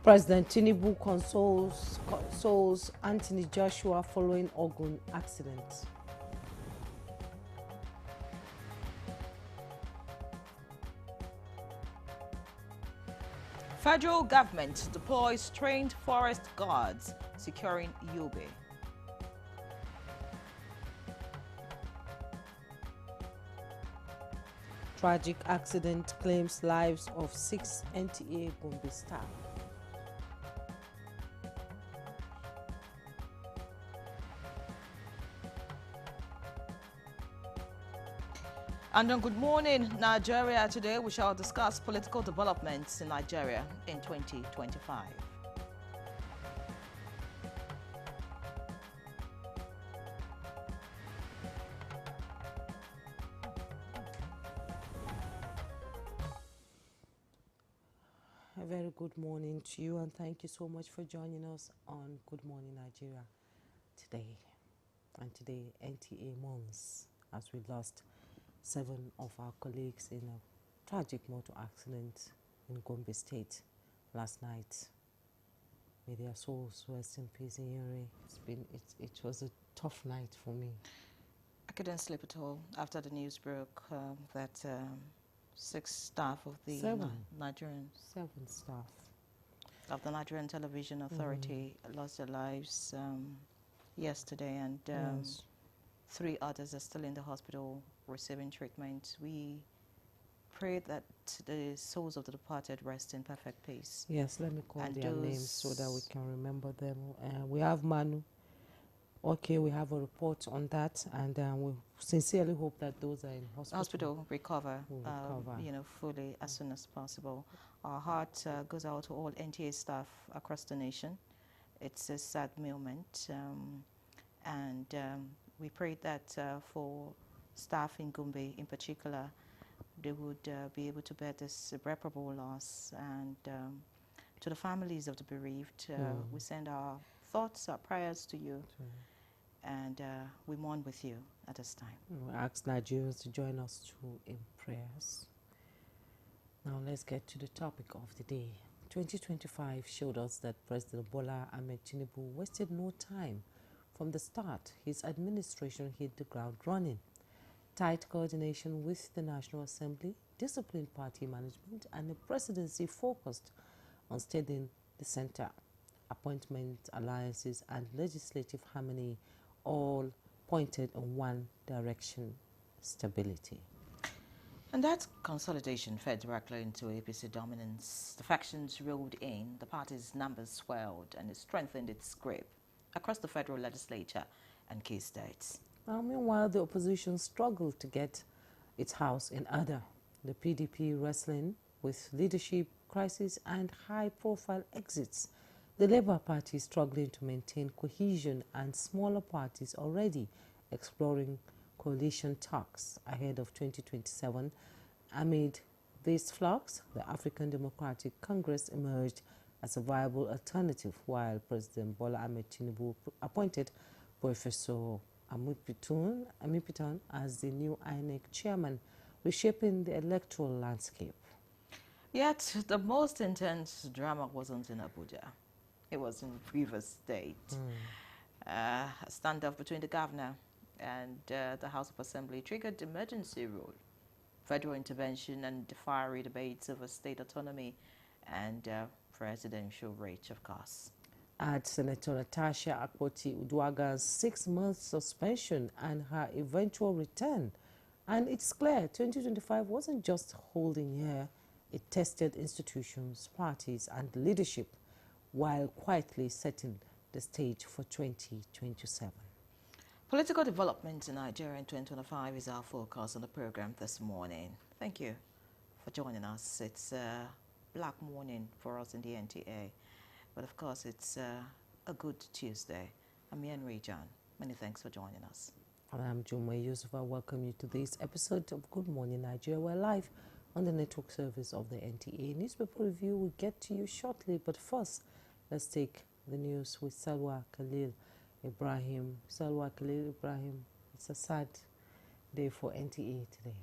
President Tinubu consoles Anthony Joshua following Ogun accident. Federal government deploys trained forest guards securing Yobe. Tragic accident claims lives of 6 NTA Gombe staff. And on Good Morning Nigeria today, we shall discuss political developments in Nigeria in 2025. A very good morning to you, and thank you so much for joining us on Good Morning Nigeria today. And today, NTA months, as we lost 7 of our colleagues in a tragic motor accident in Gombe State last night. May their souls rest in peace in Yuri. It was a tough night for me. I couldn't sleep at all after the news broke that 6 staff of the Nigerian staff of the Nigerian Television Authority lost their lives yesterday, and yes. 3 others are still in the hospital receiving treatment. We pray that the souls of the departed rest in perfect peace. Yes, let me call their names so that we can remember them. We have Manu. Okay, we have a report on that, and we sincerely hope that those are in hospital recover, recover. Fully as soon as possible. Our heart goes out to all NTA staff across the nation. It's a sad moment, and we pray that for staff in Gombe in particular, they would be able to bear this irreparable loss, and to the families of the bereaved, we send our thoughts, our prayers to you, and we mourn with you at this time. We ask Nigerians to join us too in prayers. Now let's get to the topic of the day. 2025 showed us that President Bola Ahmed Tinubu wasted no time. From the start, his administration hit the ground running. Tight coordination with the National Assembly, disciplined party management, and a presidency focused on steadying the center. Appointment, alliances, and legislative harmony all pointed in one direction: stability. And that consolidation fed directly into APC dominance. The factions rolled in, the party's numbers swelled, and it strengthened its grip across the federal legislature and key states. Meanwhile, the opposition struggled to get its house in order. The PDP wrestling with leadership crisis and high-profile exits. The Labour Party struggling to maintain cohesion, and smaller parties already exploring coalition talks ahead of 2027. Amid these flux, the African Democratic Congress emerged as a viable alternative, while President Bola Ahmed Tinubu appointed Professor Amipitan as the new INEC chairman, reshaping the electoral landscape. Yet, the most intense drama wasn't in Abuja. It was in Rivers State. A standoff between the governor and the House of Assembly triggered emergency rule, federal intervention, and fiery debates over state autonomy and presidential reach, of course. Add Senator Natasha Akpoti-Uduaga's 6-month suspension and her eventual return. And it's clear 2025 wasn't just holding year, it tested institutions, parties, and leadership, while quietly setting the stage for 2027. Political development in Nigeria in 2025 is our focus on the program this morning. Thank you for joining us. It's a black morning for us in the NTA, but of course it's a good Tuesday. I'm Ian Ray-John. Many thanks for joining us. And I'm Jumwe Yusuf. I welcome you to this episode of Good Morning Nigeria. We're live on the network service of the NTA. Newspaper review will get to you shortly, but first, let's take the news with Salwa Khalil Ibrahim. Salwa Khalil Ibrahim, it's a sad day for NTA today.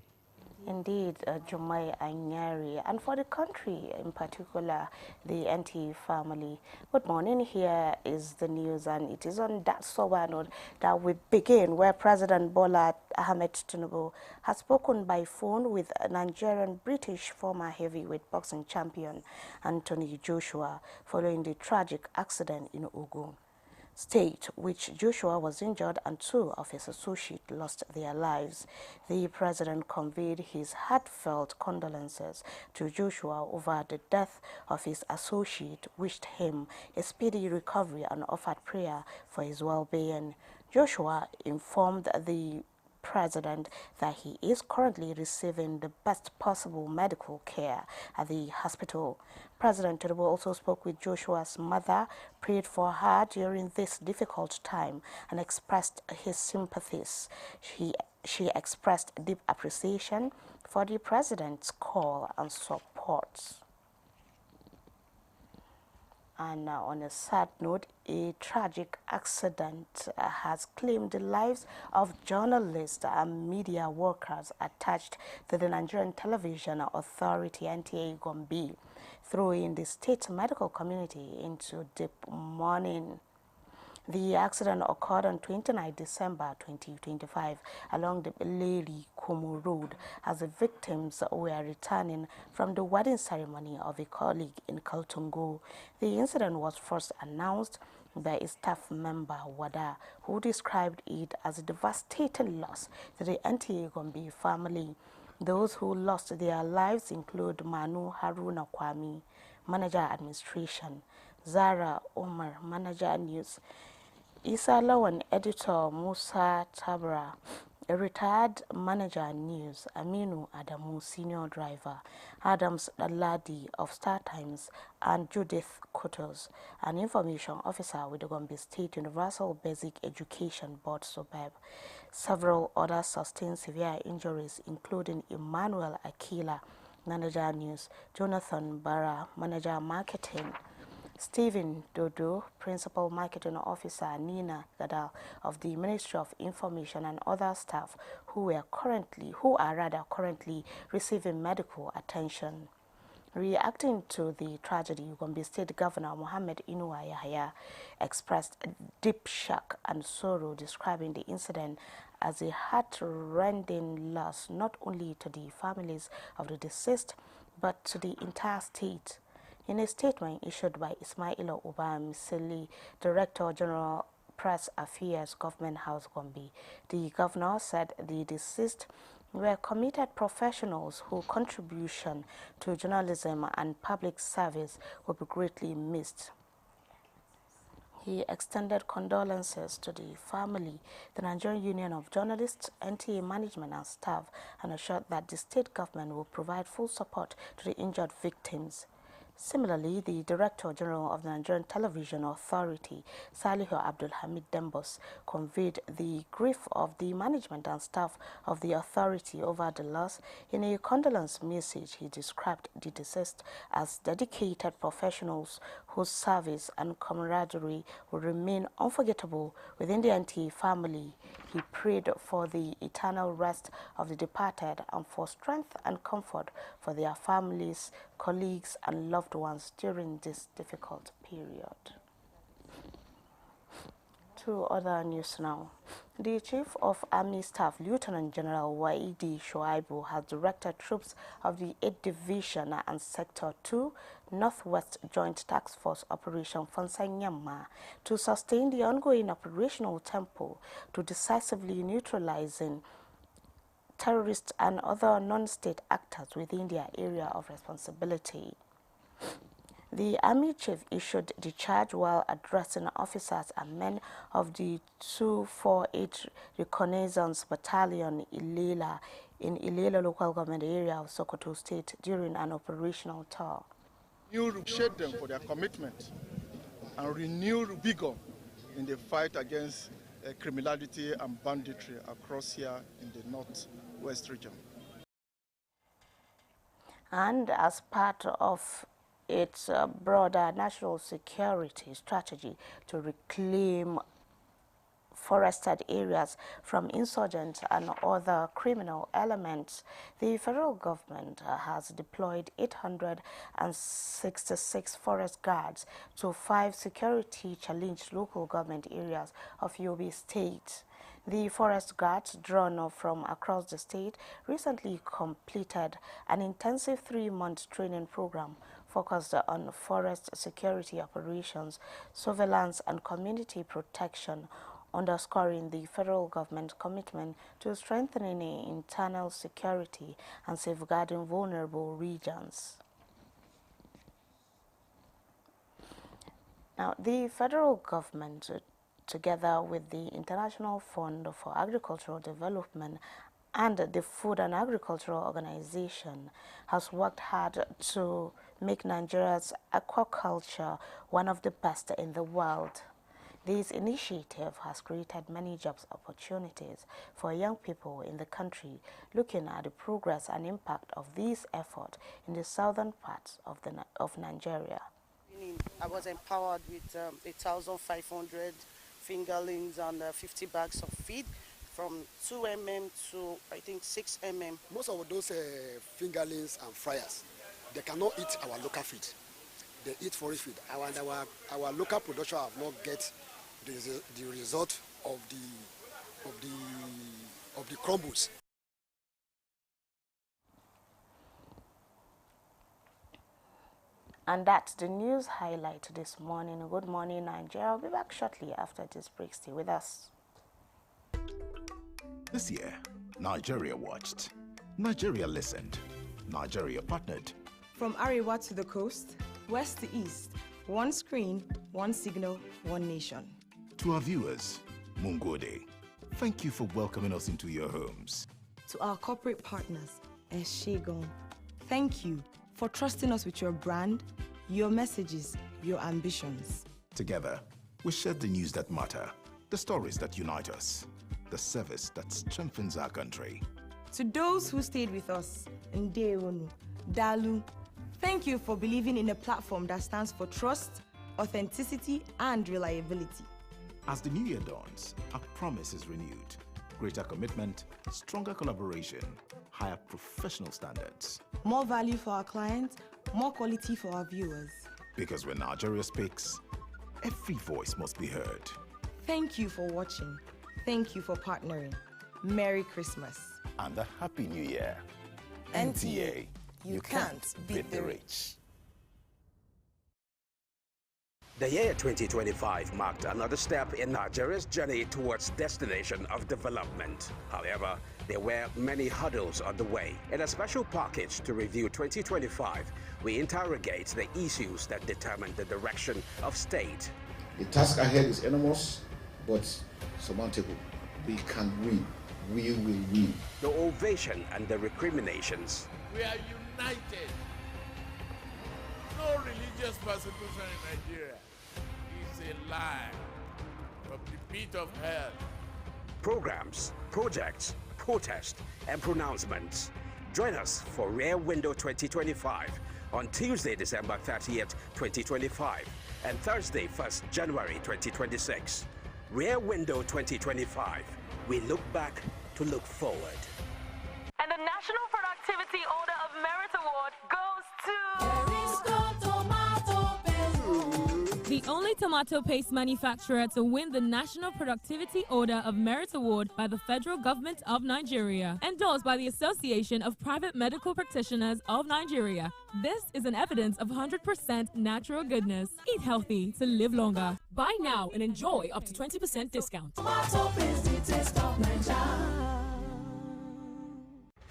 Indeed, Jumai Anyari, and for the country in particular, the NT family. Good morning. Here is the news, and it is on that sober note that we begin, where President Bola Ahmed Tinubu has spoken by phone with Nigerian British former heavyweight boxing champion Anthony Joshua following the tragic accident in Ogun State, which Joshua was injured and two of his associates lost their lives. The president conveyed his heartfelt condolences to Joshua over the death of his associate, wished him a speedy recovery and offered prayer for his well-being. Joshua informed the president that he is currently receiving the best possible medical care at the hospital. President Tinubu also spoke with Joshua's mother, prayed for her during this difficult time, and expressed his sympathies. She expressed deep appreciation for the president's call and support. And now, on a sad note, a tragic accident has claimed the lives of journalists and media workers attached to the Nigerian Television Authority, NTA Gombe, throwing the state medical community into deep mourning. The accident occurred on 29 December 2025 along the Beleri Kumu Road as the victims were returning from the wedding ceremony of a colleague in Kaltungo. The incident was first announced by a staff member, Wada, who described it as a devastating loss to the NTA Gombe family. Those who lost their lives include Manu Haruna Kwame, Manager Administration, Zara Omar, Manager News, Isa Lawan, Editor Musa Tabra, a retired Manager News, Aminu Adamu, Senior Driver, Adams Daladi of Star Times, and Judith Kotos, an Information Officer with the Gombe State Universal Basic Education Board (SUBEB). Several others sustained severe injuries, including Emmanuel Akila, Manager News, Jonathan Barra, Manager Marketing, Stephen Dodo, Principal Marketing Officer, Nina Gadal of the Ministry of Information, and other staff who are currently receiving medical attention. Reacting to the tragedy, Gombe State Governor Mohammed Inuwa Yahya expressed deep shock and sorrow, describing the incident as a heart-rending loss not only to the families of the deceased but to the entire state. In a statement issued by Ismaila Uba Misili, Director General Press Affairs, Government House Gombe, the governor said the deceased were committed professionals whose contribution to journalism and public service will be greatly missed. He extended condolences to the family, the Nigerian Union of Journalists, NTA management and staff, and assured that the state government will provide full support to the injured victims. Similarly, the Director General of the Nigerian Television Authority, Salihu Abdul Hamid Dembos, conveyed the grief of the management and staff of the authority over the loss. In a condolence message, he described the deceased as dedicated professionals whose service and camaraderie will remain unforgettable within the NTA family. He prayed for the eternal rest of the departed and for strength and comfort for their families, colleagues, and loved ones during this difficult period. To other news now. The Chief of Army Staff, Lieutenant General Waidi Shoaibu, has directed troops of the 8th Division and Sector 2 Northwest Joint Task Force Operation Fonsanyama to sustain the ongoing operational tempo to decisively neutralizing terrorists and other non-state actors within their area of responsibility. The Army Chief issued the charge while addressing officers and men of the 248 Reconnaissance Battalion Ilela in Ilela local government area of Sokoto State during an operational tour. You appreciate them for their commitment and renewed vigor in the fight against criminality and banditry across here in the Northwest region. And as part of its broader national security strategy to reclaim forested areas from insurgents and other criminal elements. The federal government has deployed 866 forest guards to 5 security-challenged local government areas of Yobe State. The forest guards, drawn from across the state, recently completed an intensive 3-month training program focused on forest security operations, surveillance, and community protection, underscoring the federal government's commitment to strengthening internal security and safeguarding vulnerable regions. Now, the federal government, together with the International Fund for Agricultural Development and the Food and Agricultural Organization, has worked hard to make Nigeria's aquaculture one of the best in the world. This initiative has created many jobs opportunities for young people in the country, looking at the progress and impact of this effort in the southern parts of Nigeria. I was empowered with 1,500 fingerlings and 50 bags of feed from 2 mm to, I think, 6 mm. Most of those fingerlings and fryers, they cannot eat our local feed. They eat forest feed. Our local production have not get the result of the crumbles. And that's the news highlight this morning. Good morning, Nigeria. I'll be back shortly after this break. Stay with us. This year, Nigeria watched, Nigeria listened, Nigeria partnered. From Arewa to the coast, west to east, one screen, one signal, one nation. To our viewers, Mungode, thank you for welcoming us into your homes. To our corporate partners, Eshegon, thank you for trusting us with your brand, your messages, your ambitions. Together, we share the news that matter, the stories that unite us, the service that strengthens our country. To those who stayed with us, Ndewonu, Dalu, thank you for believing in a platform that stands for trust, authenticity, and reliability. As the new year dawns, our promise is renewed. Greater commitment, stronger collaboration, higher professional standards. More value for our clients, more quality for our viewers. Because when Nigeria speaks, every voice must be heard. Thank you for watching. Thank you for partnering. Merry Christmas. And a Happy New Year. NTA, you can't beat the rich. The year 2025 marked another step in Nigeria's journey towards destination of development. However, there were many hurdles on the way. In a special package to review 2025, we interrogate the issues that determine the direction of state. The task ahead is enormous, but surmountable. We can win. We will win. The ovation and the recriminations. We are united. No religious persecution in Nigeria is a lie from the pit of hell. Programs, projects, protests, and pronouncements. Join us for Rear Window 2025 on Tuesday, December 30th, 2025 and Thursday, 1st January 2026. Rear Window 2025. We look back to look forward. And the National Productivity Order of Merit Award goes to... The only tomato paste manufacturer to win the National Productivity Order of Merit Award by the Federal Government of Nigeria, endorsed by the Association of Private Medical Practitioners of Nigeria. This is an evidence of 100% natural goodness. Eat healthy to live longer. Buy now and enjoy up to 20% discount. Tomato paste, the taste of Nigeria.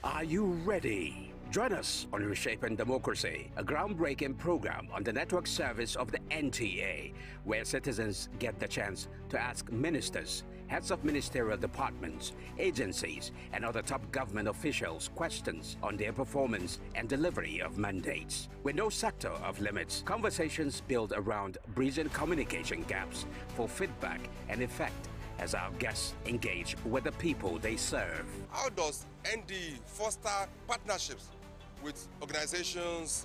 Are you ready? Join us on Reshaping Democracy, a groundbreaking program on the network service of the NTA, where citizens get the chance to ask ministers, heads of ministerial departments, agencies, and other top government officials questions on their performance and delivery of mandates. With no sector of limits, conversations build around bridging communication gaps for feedback and effect as our guests engage with the people they serve. How does ND foster partnerships with organizations,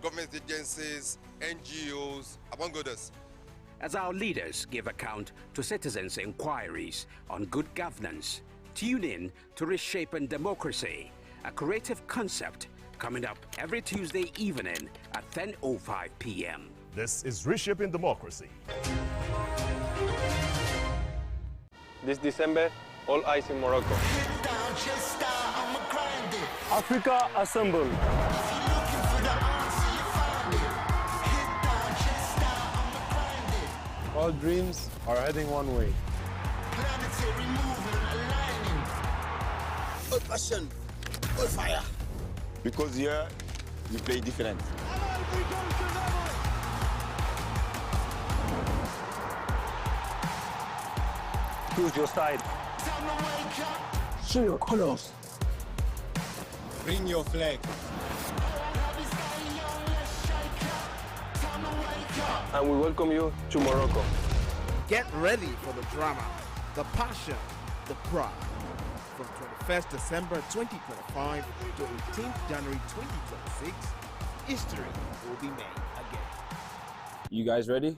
government agencies, NGOs, among others, as our leaders give account to citizens' inquiries on good governance. Tune in to Reshaping Democracy, a creative concept coming up every Tuesday evening at 10:05 p.m. This is Reshaping Democracy. This December, all eyes in Morocco. Africa assemble. All dreams are heading one way. All passion, all fire. Because here, we play different. Choose your side. Show your colors. Bring your flag. And we welcome you to Morocco. Get ready for the drama, the passion, the pride. From 21st December 2025 to 18th January 2026, history will be made again. You guys ready?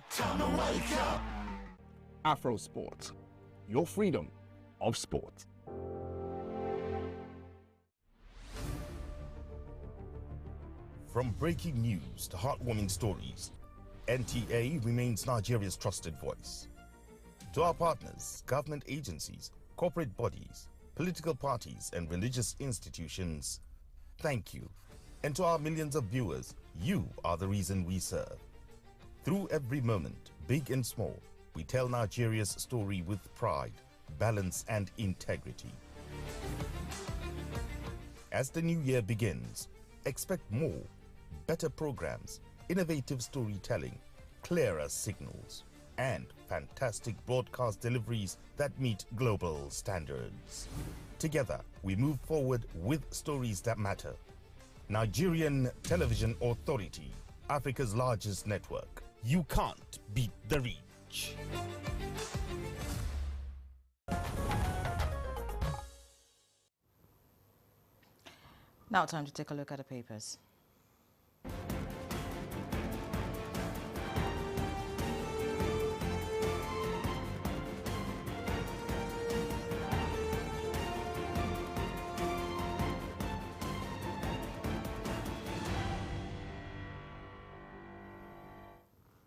Afro Sport, your freedom of sport. From breaking news to heartwarming stories, NTA remains Nigeria's trusted voice. To our partners, government agencies, corporate bodies, political parties, and religious institutions, thank you. And to our millions of viewers, you are the reason we serve. Through every moment, big and small, we tell Nigeria's story with pride, balance, and integrity. As the new year begins, expect more, better programs, innovative storytelling, clearer signals, and fantastic broadcast deliveries that meet global standards. Together, we move forward with stories that matter. Nigerian Television Authority, Africa's largest network. You can't beat the reach. Now time to take a look at the papers.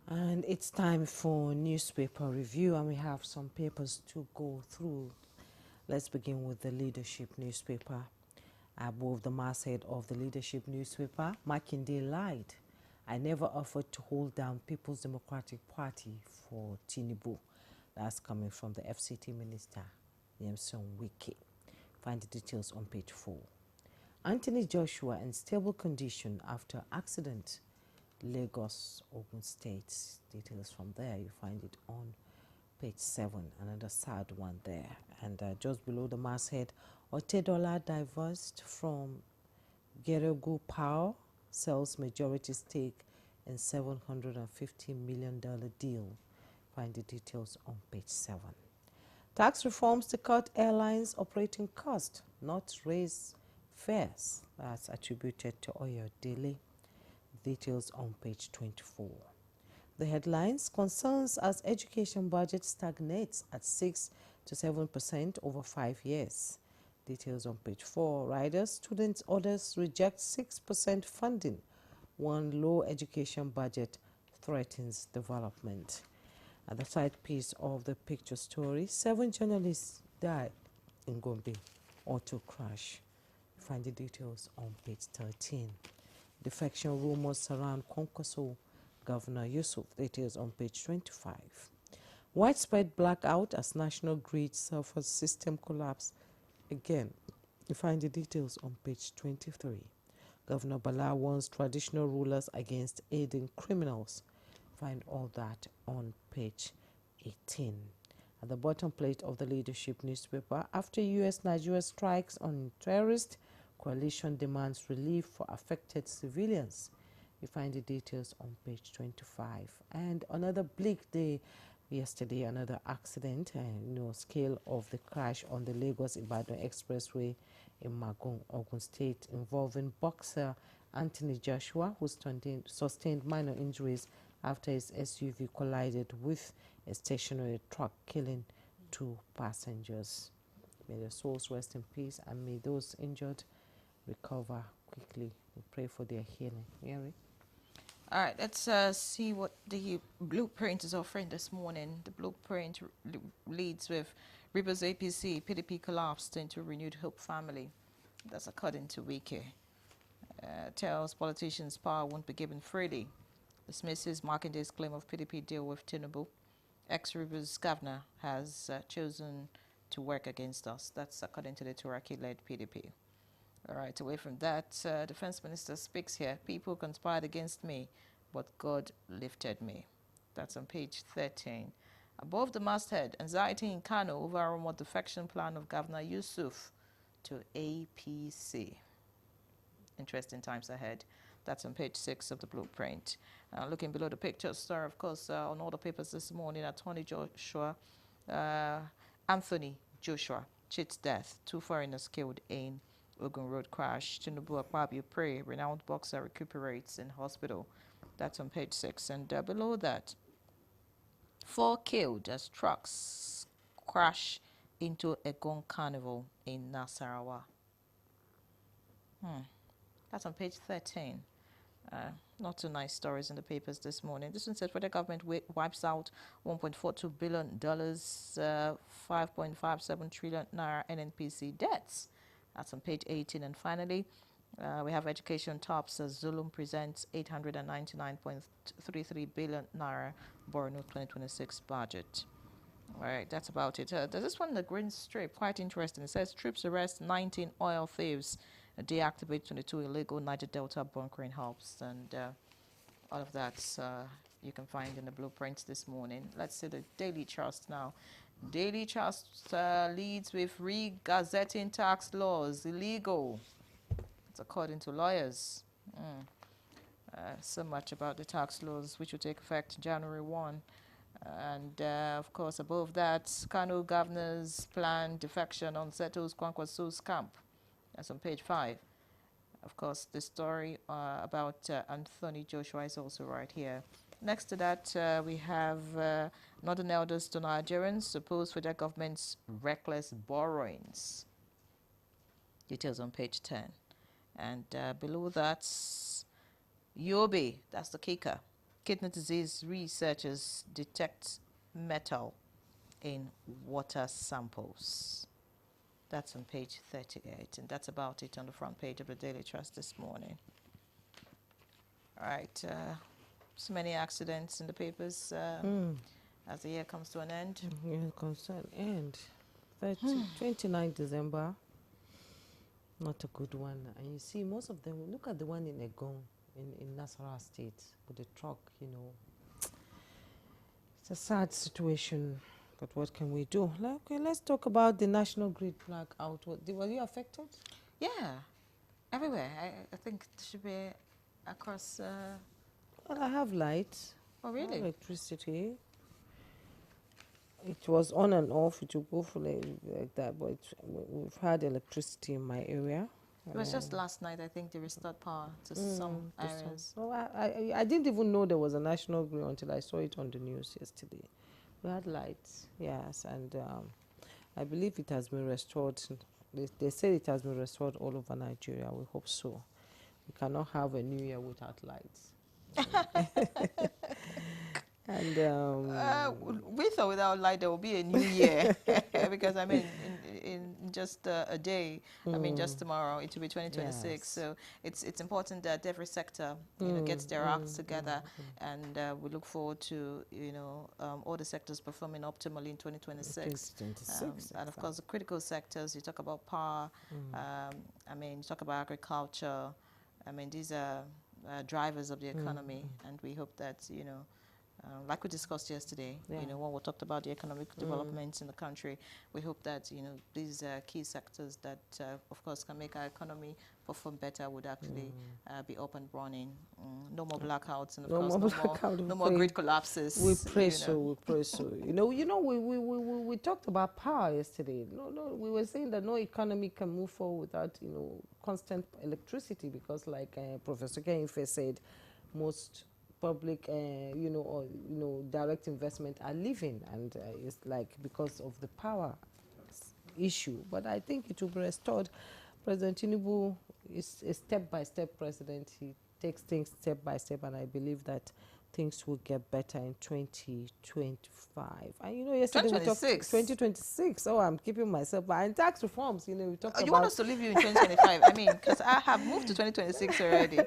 And it's time for newspaper review, and we have some papers to go through. Let's begin with the Leadership newspaper. Above the masthead of the Leadership newspaper, Makinde lied. I never offered to hold down People's Democratic Party for Tinubu. That's coming from the FCT Minister, Yemson Wike. Find the details on page 4. Anthony Joshua in stable condition after accident. Lagos, Ogun State. Details from there, you find it on page 7. Another sad one there. And just below the masthead, Otedola divorced from Geregu Power, sells majority stake in $750 million deal. Find the details on page 7. Tax reforms to cut airlines' operating cost, not raise fares. That's attributed to Oyo Dele. Details on page 24. The headlines: concerns as education budget stagnates at 6 to 7% over 5 years. Details on page 4. Riders, students, others reject 6% funding. One low education budget threatens development. At the side piece of the picture story, 7 journalists died in Gombe auto crash. Find the details on page 13. Defection rumors surround Kwankwaso Governor Yusuf. Details on page 25. Widespread blackout as National Grid suffers system collapse. Again, you find the details on page 23. Governor Bala warns traditional rulers against aiding criminals. Find all that on page 18. At the bottom plate of the Leadership newspaper, after U.S.-Nigeria strikes on terrorists, coalition demands relief for affected civilians. You find the details on page 25. And another bleak day yesterday, another accident, scale of the crash on the Lagos-Ibadan Expressway in Magun, Ogun State, involving boxer Anthony Joshua, who sustained minor injuries after his SUV collided with a stationary truck, killing 2 passengers. May their souls rest in peace, and may those injured recover quickly. We pray for their healing. Mary? All right, let's see what the blueprint is offering this morning. The blueprint leads with Rivers APC, PDP collapsed into renewed hope family. That's according to Wiki. Tells politicians power won't be given freely. Dismisses Markande's claim of PDP deal with Tinubu. Ex-Rivers governor has chosen to work against us. That's according to the Turaki-led PDP. All right, away from that, Defense Minister speaks here. People conspired against me, but God lifted me. That's on page 13. Above the masthead, anxiety in Kano over a remote defection plan of Governor Yusuf to APC. Interesting times ahead. That's on page 6 of the blueprint. Looking below the picture, sir, of course, on all the papers this morning, Anthony Joshua cheats death. 2 foreigners killed in Ogun Road crash. Tinubu Akpabio pray. Renowned boxer recuperates in hospital. That's on page 6. And below that, 4 killed as trucks crash into a gun carnival in Nasarawa. That's on page 13. Not too nice stories in the papers this morning. This one says federal government wipes out $1.42 billion, 5.57 trillion naira NNPC debts. That's on page 18. And finally, we have education tops as Zulum presents 899.33 billion naira Borno 2026 budget. All right, that's about it. There's this one, the green strip, quite interesting. It says troops arrest 19 oil thieves, deactivate 22 illegal Niger Delta bunkering hubs, and all of that you can find in the blueprints this morning. Let's see the Daily Trust now. Daily Trust leads with re-gazetting tax laws illegal. It's according to lawyers. So much about the tax laws which will take effect January 1. And of course, above that, Kano governors plan defection on Seto's Kwankwaso's camp. That's on page 5. Of course, the story about Anthony Joshua is also right here. Next to that, we have Northern Elders to Nigerians oppose federal government's reckless borrowings. Details on page 10. And below that, Yobe, that's the kicker. Kidney disease researchers detect metal in water samples. That's on page 38, and that's about it on the front page of the Daily Trust this morning. All right, so many accidents in the papers as the year comes to an end. Yeah, it comes to an end. 29 December, not a good one. And you see, most of them, look at the one in Egon, in Nasarawa State, with the truck, you know. It's a sad situation. But what can we do? Okay, let's talk about the National Grid blackout. Were you affected? Yeah, everywhere. I think it should be across. Well, I have lights. Oh, really? Electricity. It was on and off. It will go for like that. But we've had electricity in my area. It was just last night, I think, they restored power to some areas. Oh, I didn't even know there was a National Grid until I saw it on the news yesterday. We had lights, yes, and I believe it has been restored. They say it has been restored all over Nigeria. We hope so. We cannot have a new year without lights. And with or without light, there will be a new year. Because, I mean, in just a day, I mean, just tomorrow, it will be 2026. Yes. So it's important that every sector, gets their acts together. And we look forward to, all the sectors performing optimally in 2026. And, of course, the critical sectors, you talk about power, I mean, you talk about agriculture. I mean, these are drivers of the economy. And we hope that, like we discussed yesterday, when we talked about the economic developments in the country, we hope that, these key sectors that, of course, can make our economy perform better would actually be up and running. No more blackouts, and of course, no more grid collapses. We pray so, we pray so. We talked about power yesterday. We were saying that no economy can move forward without, constant electricity, because like Professor Kenyife said, most public, direct investment are leaving, and it's like because of the power issue. But I think it will be restored. President Tinubu is a step-by-step president. He takes things step by step, and I believe that things will get better in 2025. And yesterday 2026. 2026. Oh, I'm keeping myself. But in tax reforms, we talked about. You want us to leave you in 2025? I mean, because I have moved to 2026 already.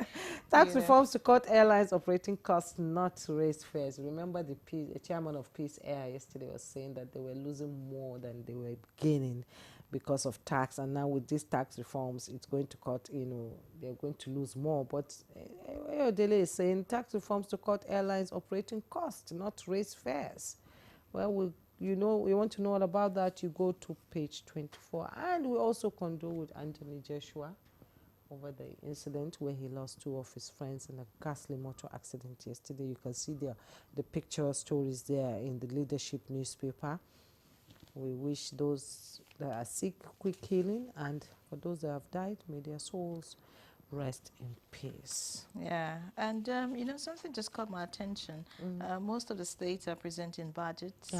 Tax reforms to cut airlines operating costs, not to raise fares. Remember the chairman of Peace Air yesterday was saying that they were losing more than they were gaining because of tax, and now with these tax reforms, it's going to cut, they're going to lose more. But Ayodele is saying tax reforms to cut airlines operating costs, not raise fares. Well, we want to know all about that, you go to page 24. And we also condole with Anthony Joshua over the incident where he lost 2 of his friends in a ghastly motor accident yesterday. You can see the picture stories there in the Leadership newspaper. We wish those that are sick quick healing, and for those that have died, may their souls rest in peace. Yeah, and something just caught my attention. Most of the states are presenting budgets.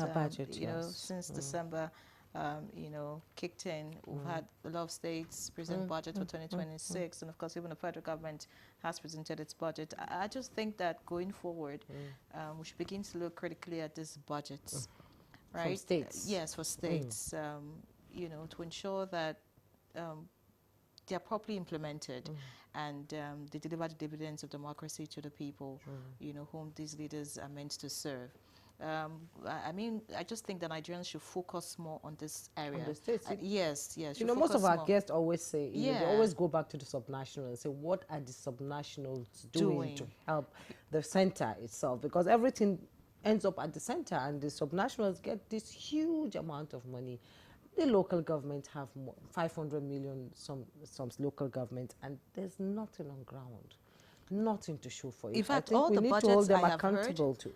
Since December, kicked in. We've had a lot of states present budgets for 2026, and of course, even the federal government has presented its budget. I just think that going forward, we should begin to look critically at these budgets. Right? For states. Yes, for states, to ensure that they are properly implemented and they deliver the dividends of democracy to the people, whom these leaders are meant to serve. I just think that Nigerians should focus more on this area. On the states. Yes. Most of our guests always say, they always go back to the subnationals and say, what are the subnationals doing to help the center itself? Because everything ends up at the center, and the subnationals get this huge amount of money. The local government have 500 million, some local government, and there's nothing on ground, nothing to show for it. In fact, I think all we the need budgets to hold them I have accountable heard,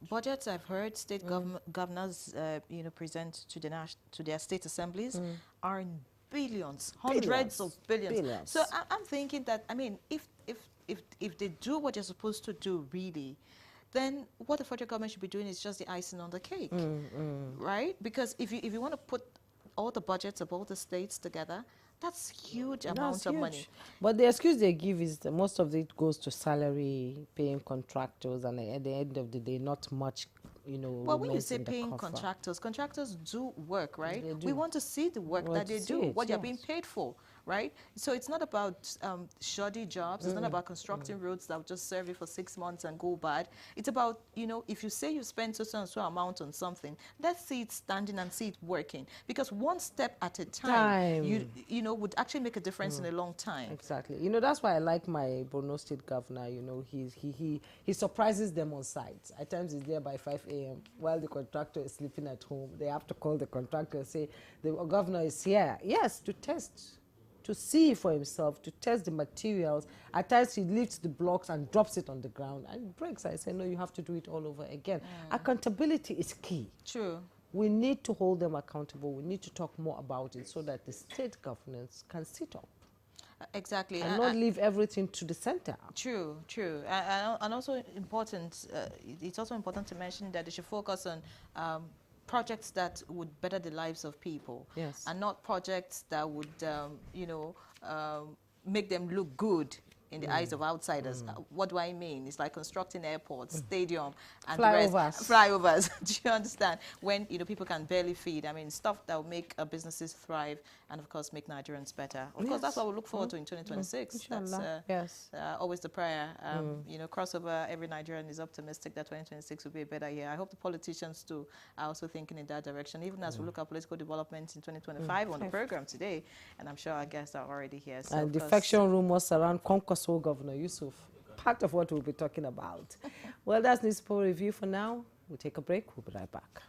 budgets I've heard state governors, present to their state assemblies are in billions, hundreds of billions. So I'm thinking that, if they do what they're supposed to do, really, then what the federal government should be doing is just the icing on the cake, right? Because if you want to put all the budgets of all the states together, that's huge amount of money. But the excuse they give is that most of it goes to salary, paying contractors, and at the end of the day, not much, Well, when you say paying contractors do work, right? We want to see the work that they do, what they're being paid for, right? So it's not about shoddy jobs. It's not about constructing roads that will just serve you for 6 months and go bad. It's about, if you say you spend so and so amount on something, let's see it standing and see it working. Because one step at a time, would actually make a difference in a long time. Exactly. That's why I like my Borno State governor. He surprises them on site. At times he's there by 5 a.m. while the contractor is sleeping at home. They have to call the contractor and say, the governor is here. Yes, to test, to see for himself, to test the materials. At times he lifts the blocks and drops it on the ground and it breaks. I say, no, you have to do it all over again. Accountability is key. True. We need to hold them accountable. We need to talk more about it so that the state governance can sit up. Exactly. And not leave everything to the center. True. And also important, it's also important to mention that they should focus on projects that would better the lives of people. Yes. And not projects that would, make them look good in the eyes of outsiders. What do I mean? It's like constructing airports, stadium, and flyovers. Do you understand? When people can barely feed. Stuff that will make businesses thrive and, of course, make Nigerians better. Of course, that's what we look forward to in 2026. That's always the prayer. Crossover. Every Nigerian is optimistic that 2026 will be a better year. I hope the politicians too are also thinking in that direction. Even as we look at political developments in 2025 on the program today, and I'm sure our guests are already here. So and defection rumors around Concourse Governor Yusuf, part of what we'll be talking about. Well, that's Newspaper Review for now. We'll take a break. We'll be right back.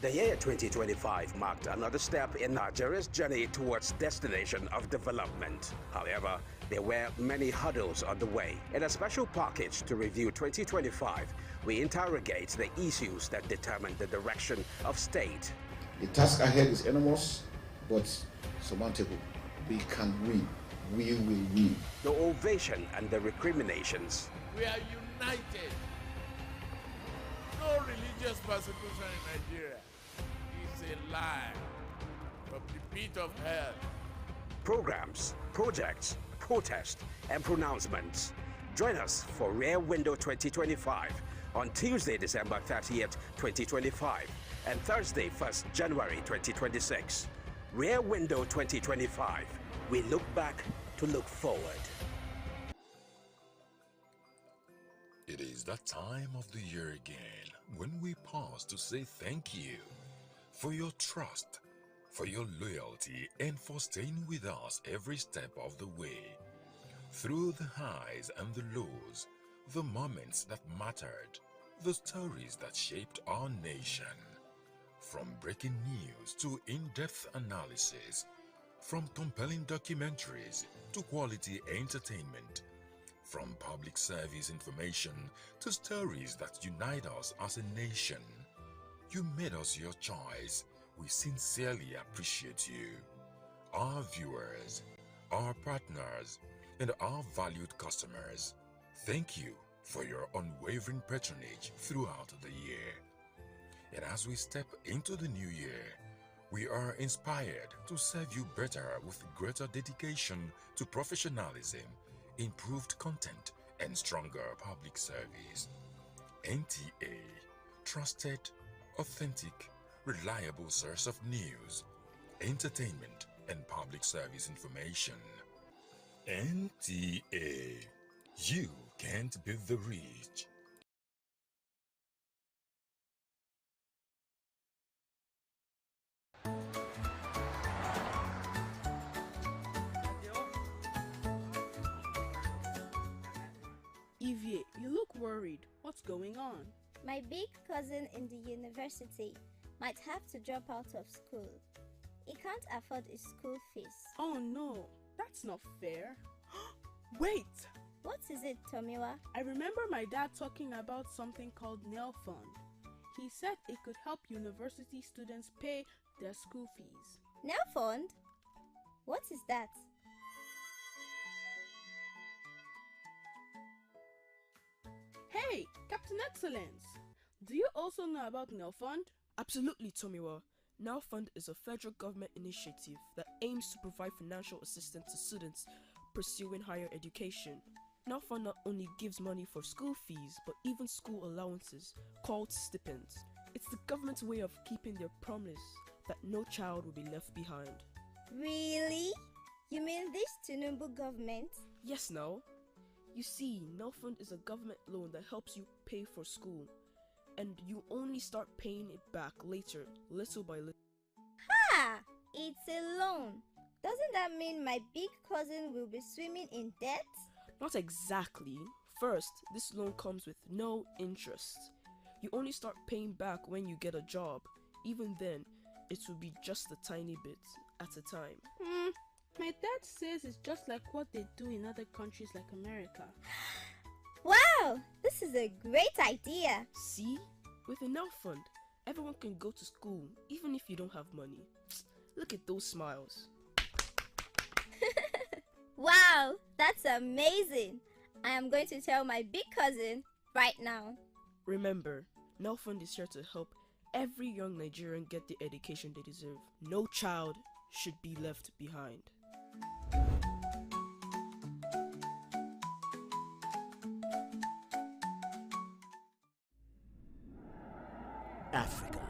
The year 2025 marked another step in Nigeria's journey towards destination of development. However, there were many hurdles on the way. In a special package to review 2025, we interrogate the issues that determine the direction of state. The task ahead is enormous, but surmountable. We can win. We will win. The ovation and the recriminations. We are united. united. No religious persecution in Nigeria is a lie from the pit of hell. Programs, projects, protests, and pronouncements. Join us for Rear Window 2025 on Tuesday, December 30th, 2025, and Thursday, 1st January 2026. Rear Window 2025. We look back to look forward. It is that time of the year again when we pause to say thank you for your trust, for your loyalty, and for staying with us every step of the way. Through the highs and the lows, the moments that mattered, the stories that shaped our nation. From breaking news to in-depth analysis, from compelling documentaries to quality entertainment, from public service information to stories that unite us as a nation. You made us your choice. We sincerely appreciate you. Our viewers, our partners, and our valued customers, thank you for your unwavering patronage throughout the year. And as we step into the new year, we are inspired to serve you better with greater dedication to professionalism, improved content, and stronger public service. NTA, trusted, authentic, reliable source of news, entertainment, and public service information. NTA, you can't beat the reach. Evie, you look worried. What's going on? My big cousin in the university might have to drop out of school. He can't afford his school fees. Oh no, that's not fair. Wait! What is it, Tomiwa? I remember my dad talking about something called Nail Fund. He said it could help university students pay their school fees. Nail Fund? What is that? Hey, Captain Excellence! Do you also know about Nail Fund? Absolutely, Tomiwa. Now Fund is a federal government initiative that aims to provide financial assistance to students pursuing higher education. Now Fund not only gives money for school fees, but even school allowances, called stipends. It's the government's way of keeping their promise that no child will be left behind. Really? You mean this Tinubu government? Yes, now. You see, Now Fund is a government loan that helps you pay for school, and you only start paying it back later, little by little. Ha! It's a loan. Doesn't that mean my big cousin will be swimming in debt? Not exactly. First, this loan comes with no interest. You only start paying back when you get a job. Even then, it will be just a tiny bit at a time. My dad says it's just like what they do in other countries like America. Wow! This is a great idea! See? With a Now Fund, everyone can go to school even if you don't have money. Look at those smiles. Wow! That's amazing! I am going to tell my big cousin right now. Remember, Now Fund is here to help every young Nigerian get the education they deserve. No child should be left behind. Africa,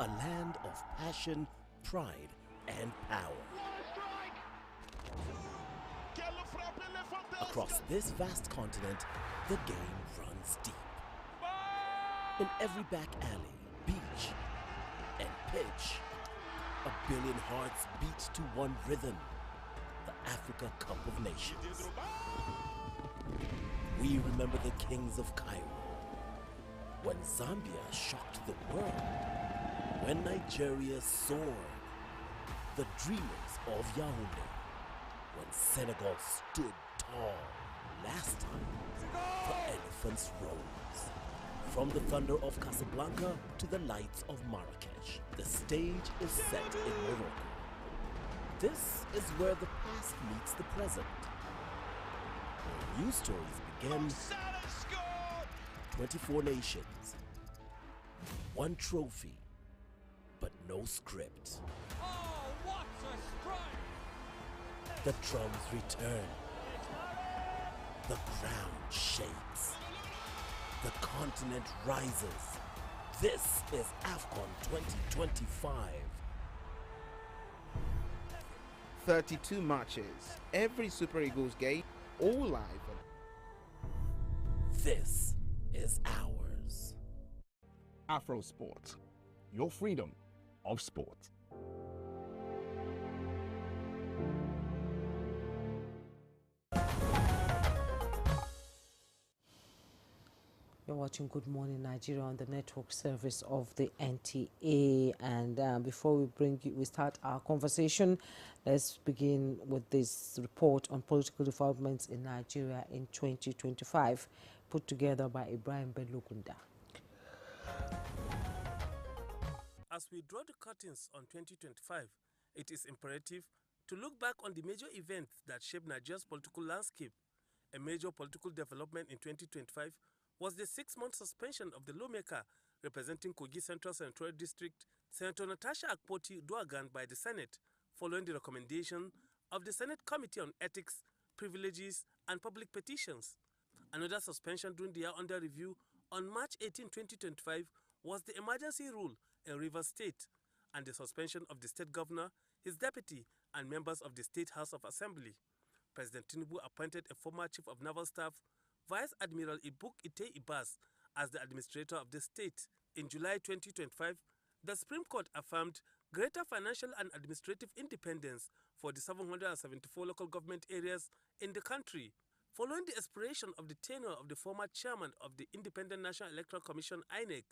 a land of passion, pride, and power. Across this vast continent, the game runs deep. In every back alley, beach, and pitch, a billion hearts beat to one rhythm, the Africa Cup of Nations. We remember the kings of Cairo, when Zambia shocked the world, when Nigeria soared, the dreamers of Yaoundé, when Senegal stood tall. Last time, the elephants rose. From the thunder of Casablanca to the lights of Marrakesh, the stage is set in Morocco. This is where the past meets the present, where new stories begin 24 nations. One trophy, but no script. Oh, what a strike! The drums return. The ground shakes. The continent rises. This is AFCON 2025. 32 matches, every Super Eagles game, all live. This is ours. Afro Sport, your freedom of sport. You're watching Good Morning Nigeria on the network service of the NTA. And before we start our conversation, let's begin with this report on political developments in Nigeria in 2025, put together by Ibrahim Belugunda. As we draw the curtains on 2025, it is imperative to look back on the major events that shaped Nigeria's political landscape. A major political development in 2025 was the 6-month suspension of the lawmaker representing Kogi Central Senatorial District, Senator Natasha Akpoti-Duagan, by the Senate, following the recommendation of the Senate Committee on Ethics, Privileges and Public Petitions. Another suspension during the year under review on March 18, 2025 was the emergency rule in Rivers State and the suspension of the state governor, his deputy and members of the State House of Assembly. President Tinubu appointed a former Chief of Naval Staff, Vice Admiral Ibuk Ite Ibas, as the administrator of the state. In July 2025, the Supreme Court affirmed greater financial and administrative independence for the 774 local government areas in the country. Following the expiration of the tenure of the former chairman of the Independent National Electoral Commission (INEC),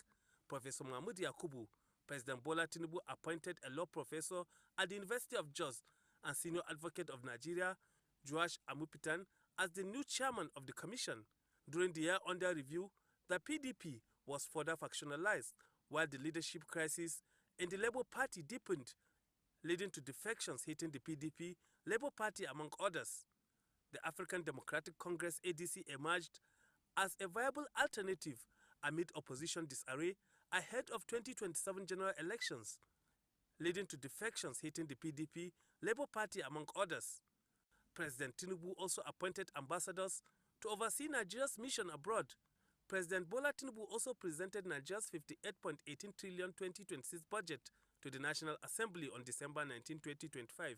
Professor Mahmoud Yakubu, President Bola Tinubu appointed a law professor at the University of Jos and senior advocate of Nigeria, Joash Amupitan, as the new chairman of the commission. During the year under review, the PDP was further factionalized, while the leadership crisis in the Labour Party deepened, leading to defections hitting the PDP, Labour Party among others. The African Democratic Congress ADC emerged as a viable alternative amid opposition disarray ahead of 2027 general elections, leading to defections hitting the PDP, Labour Party among others. President Tinubu also appointed ambassadors to oversee Nigeria's mission abroad. President Bola Tinubu also presented Nigeria's 58.18 trillion 2026 budget to the National Assembly on December 19, 2025.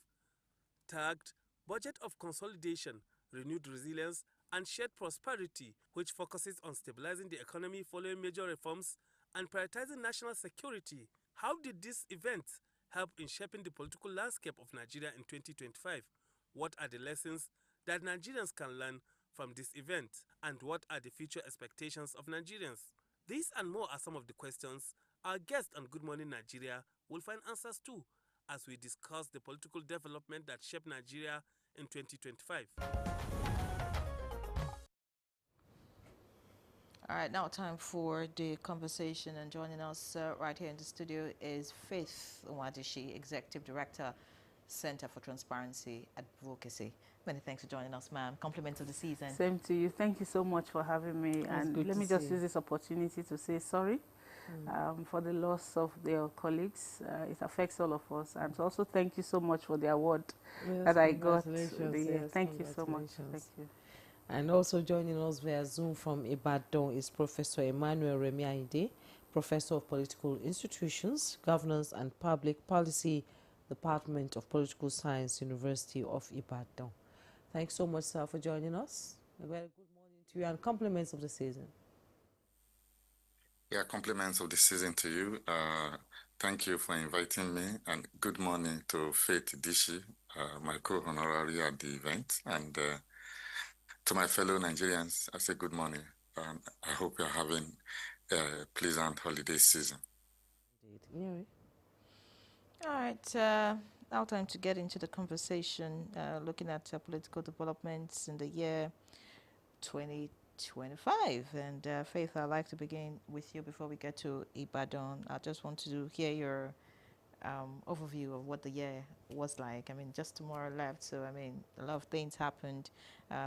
Tagged Budget of Consolidation, Renewed Resilience and Shared Prosperity, which focuses on stabilizing the economy following major reforms and prioritizing national security. How did this event help in shaping the political landscape of Nigeria in 2025? What are the lessons that Nigerians can learn from this event? And what are the future expectations of Nigerians? These and more are some of the questions our guest on Good Morning Nigeria will find answers to as we discuss the political development that shaped Nigeria in 2025. All right, now time for the conversation, and joining us right here in the studio is Faith Nwadishi, Executive Director, Center for Transparency Advocacy. Many thanks for joining us, ma'am. Compliments of the season. Same to you. Thank you so much for having me. And let me just use this opportunity to say sorry for the loss of their colleagues. It affects all of us. And also thank you so much for the award that I got. Thank you so much. Thank you. And also joining us via Zoom from Ibadan is Professor Emmanuel Remiaide, Professor of Political Institutions, Governance and Public Policy, Department of Political Science, University of Ibadan. Thanks so much, sir, for joining us. A very good morning to you and compliments of the season. Yeah, compliments of the season to you. Thank you for inviting me, and good morning to Faith Dishi, my co-honorary at the event, and to my fellow Nigerians, I say good morning. I hope you're having a pleasant holiday season. Indeed. All right, now time to get into the conversation, looking at political developments in the year 2025. And Faith, I'd like to begin with you before we get to Ibadan. I just want to hear your overview of what the year was like. I mean, just tomorrow left, so I mean, a lot of things happened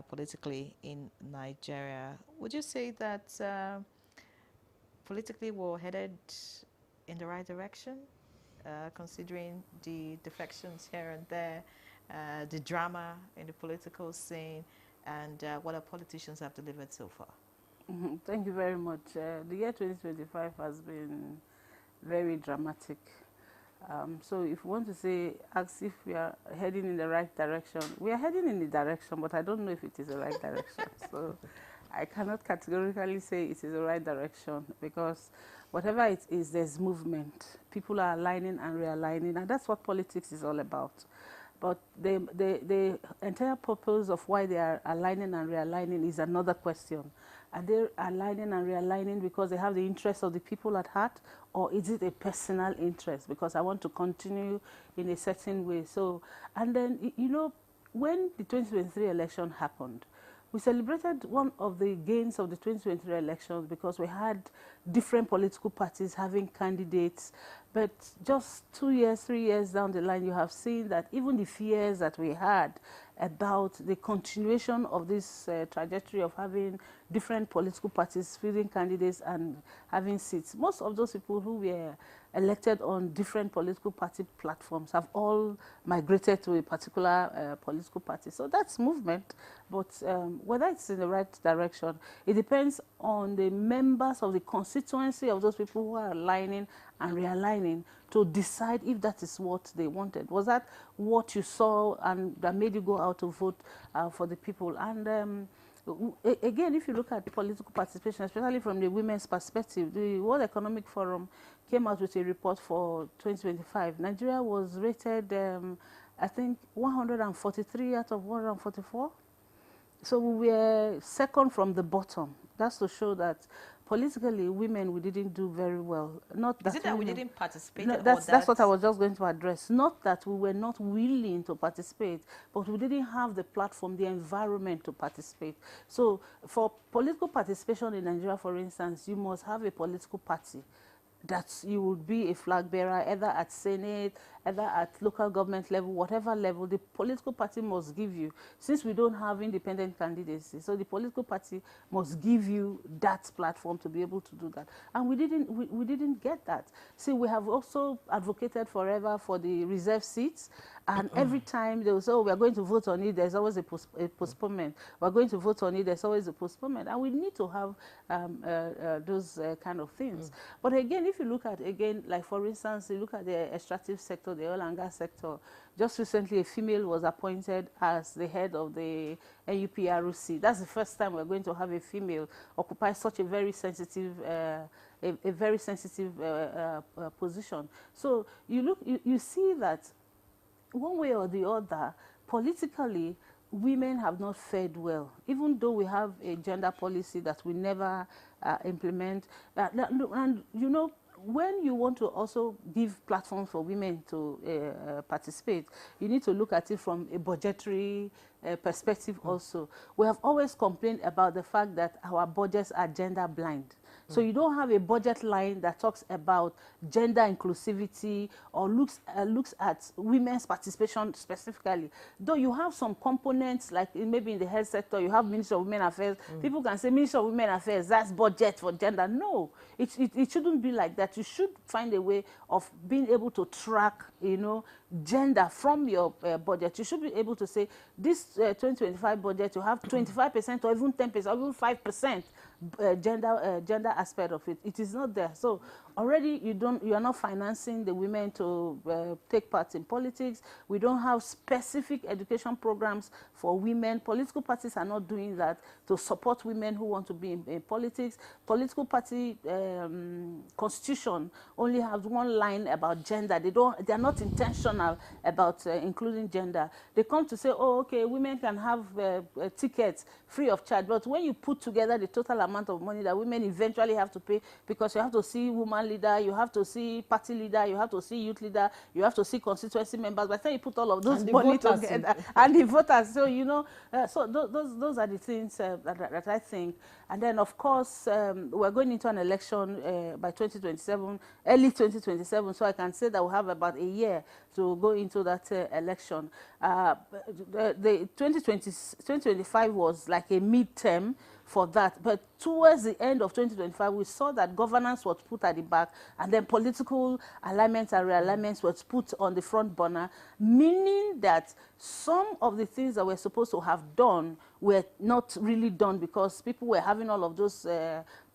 politically in Nigeria. Would you say that politically we're headed in the right direction, considering the defections here and there, the drama in the political scene, and what our politicians have delivered so far. Thank you very much. The year 2025 has been very dramatic. So if you want to say, ask if we are heading in the right direction, we are heading in the direction, but I don't know if it is the right direction. So I cannot categorically say it is the right direction, because whatever it is, there's movement. People are aligning and realigning, and that's what politics is all about. But the entire purpose of why they are aligning and realigning is another question. Are they aligning and realigning because they have the interest of the people at heart, or is it a personal interest? Because I want to continue in a certain way. So, and then, you know, when the 2023 election happened, we celebrated one of the gains of the 2023 elections because we had different political parties having candidates. But just 2 years, 3 years down the line, you have seen that even the fears that we had about the continuation of this trajectory of having different political parties fielding candidates and having seats, most of those people who were elected on different political party platforms have all migrated to a particular political party. So that's movement, but whether it's in the right direction, it depends on the members of the constituency of those people who are aligning and realigning to decide if that is what they wanted. Was that what you saw and that made you go out to vote for the people? And again, if you look at political participation, especially from the women's perspective, the World Economic Forum came out with a report for 2025. Nigeria was rated, I think, 143 out of 144. So we were second from the bottom. That's to show that politically, women, we didn't do very well. Not that Is it that we didn't participate? No, that's what I was just going to address. Not that we were not willing to participate, but we didn't have the platform, the environment to participate. So for political participation in Nigeria, for instance, you must have a political party that you would be a flag bearer, either at Senate, either at local government level, whatever level, the political party must give you. Since we don't have independent candidacy, so the political party must give you that platform to be able to do that. And we didn't get that. See, we have also advocated forever for the reserve seats, and every time they will say, oh, we are going to vote on it, there's always a postponement. We're going to vote on it, there's always a postponement. And we need to have those kind of things. But again, if you look at, again, like for instance, you look at the extractive sector, the oil and gas sector, just recently a female was appointed as the head of the NUPRC. That's the first time we're going to have a female occupy such a very sensitive position. So you see that one way or the other, politically, women have not fared well, even though we have a gender policy that we never implement. And you know, when you want to also give platforms for women to participate, you need to look at it from a budgetary perspective also. We have always complained about the fact that our budgets are gender blind. So you don't have a budget line that talks about gender inclusivity or looks at women's participation specifically. Though you have some components, like maybe in the health sector, you have Ministry of Women Affairs. People can say Ministry of Women Affairs, that's budget for gender. No, it shouldn't be like that. You should find a way of being able to track, you know, gender from your budget. You should be able to say this 2025 budget, you have 25% or even 10% or even 5% gender aspect of it. It is not there. So already you are not financing the women to take part in politics. We don't have specific education programs for women. Political parties are not doing that to support women who want to be in politics. Political party constitution only has one line about gender. They are not intentional about including gender. They come to say, oh, okay, women can have tickets free of charge. But when you put together the total amount of money that women eventually have to pay, because you have to see woman leader, you have to see party leader, you have to see youth leader, you have to see constituency members. By the time you put all of those money together, and the voters, so you know, so those are the things that I think. And then of course we're going into an election by 2027, early 2027. So I can say that we have about a year to go into that election. The 2025 was like a midterm for that. But towards the end of 2025, we saw that governance was put at the back, and then political alignments and realignments was put on the front burner, meaning that some of the things that we're supposed to have done were not really done because people were having all of those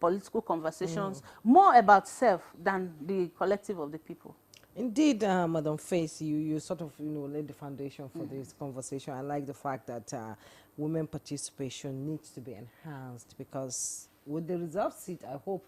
political conversations more about self than the collective of the people. Indeed, Madam Face, you sort of laid the foundation for this conversation. I like the fact that women participation needs to be enhanced, because with the reserved seat, I hope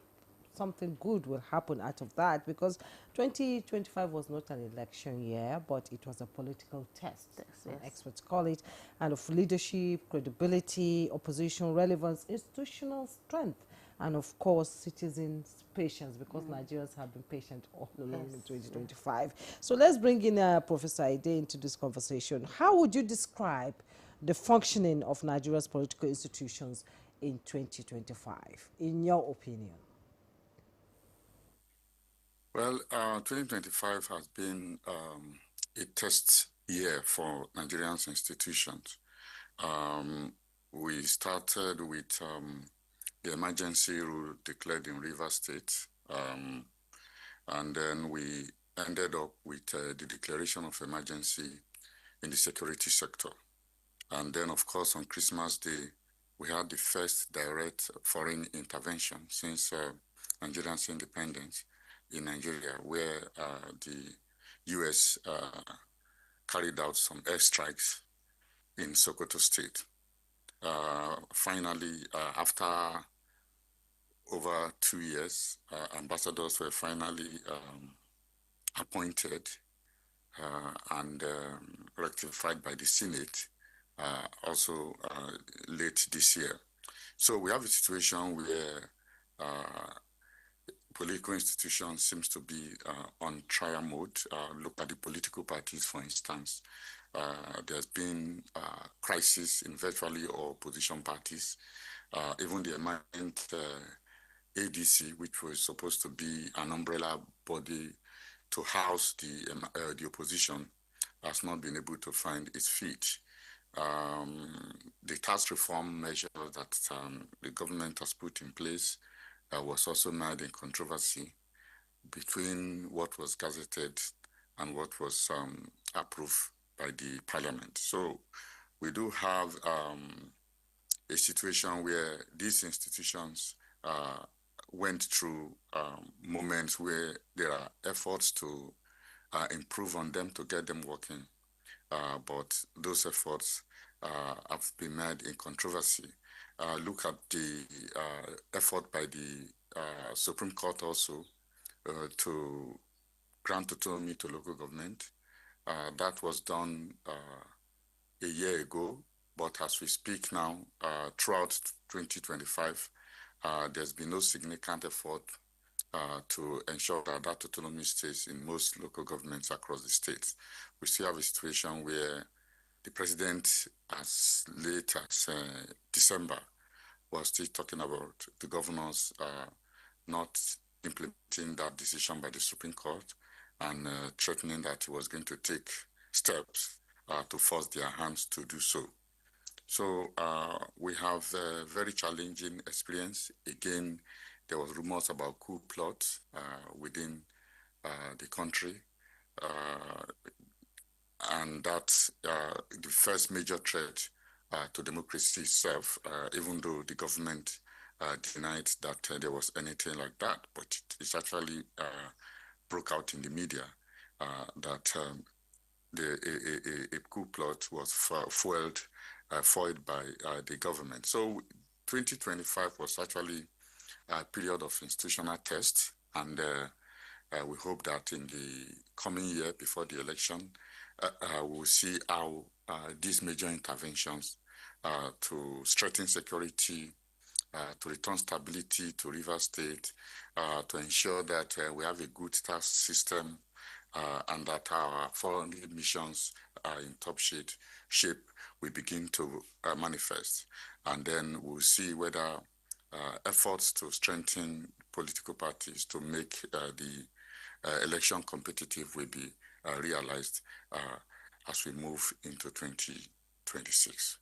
something good will happen out of that, because 2025 was not an election year, but it was a political test, yes. experts call it, and of leadership, credibility, opposition relevance, institutional strength, and of course citizens' patience, because Nigerians have been patient all along in 2025. So let's bring in Professor Aide into this conversation. How would you describe the functioning of Nigeria's political institutions in 2025, in your opinion? Well, 2025 has been a test year for Nigerians institutions. We started with the emergency rule declared in Rivers State, and then we ended up with the declaration of emergency in the security sector. And then, of course, on Christmas Day, we had the first direct foreign intervention since Nigeria's independence in Nigeria, where the U.S. carried out some airstrikes in Sokoto State. Finally, after over 2 years, ambassadors were finally appointed and rectified by the Senate, also late this year. So we have a situation where political institutions seems to be on trial mode. Look at the political parties, for instance. There's been crisis in virtually all opposition parties. Even the emergent ADC, which was supposed to be an umbrella body to house the opposition, has not been able to find its feet. The tax reform measure that the government has put in place was also mired in controversy between what was gazetted and what was approved by the parliament. So we do have a situation where these institutions went through moments where there are efforts to improve on them, to get them working. But those efforts have been made in controversy. Look at the effort by the Supreme Court also to grant autonomy to local government. That was done a year ago, but as we speak now, throughout 2025, there's been no significant effort to ensure that that autonomy stays in most local governments across the states. We still have a situation where the president, as late as December, was still talking about the governors not implementing that decision by the Supreme Court and threatening that he was going to take steps to force their hands to do so. So we have a very challenging experience. Again, there was rumors about coup plots within the country. And that's the first major threat to democracy itself, even though the government denied that there was anything like that. But it actually broke out in the media that a coup plot was foiled by the government. So 2025 was actually a period of institutional test, and we hope that in the coming year before the election, we'll see how these major interventions to strengthen security, to return stability to Rivers State, to ensure that we have a good tax system, and that our foreign missions are in top shape, we begin to manifest. And then we'll see whether efforts to strengthen political parties to make the election competitive will be realized as we move into 2026.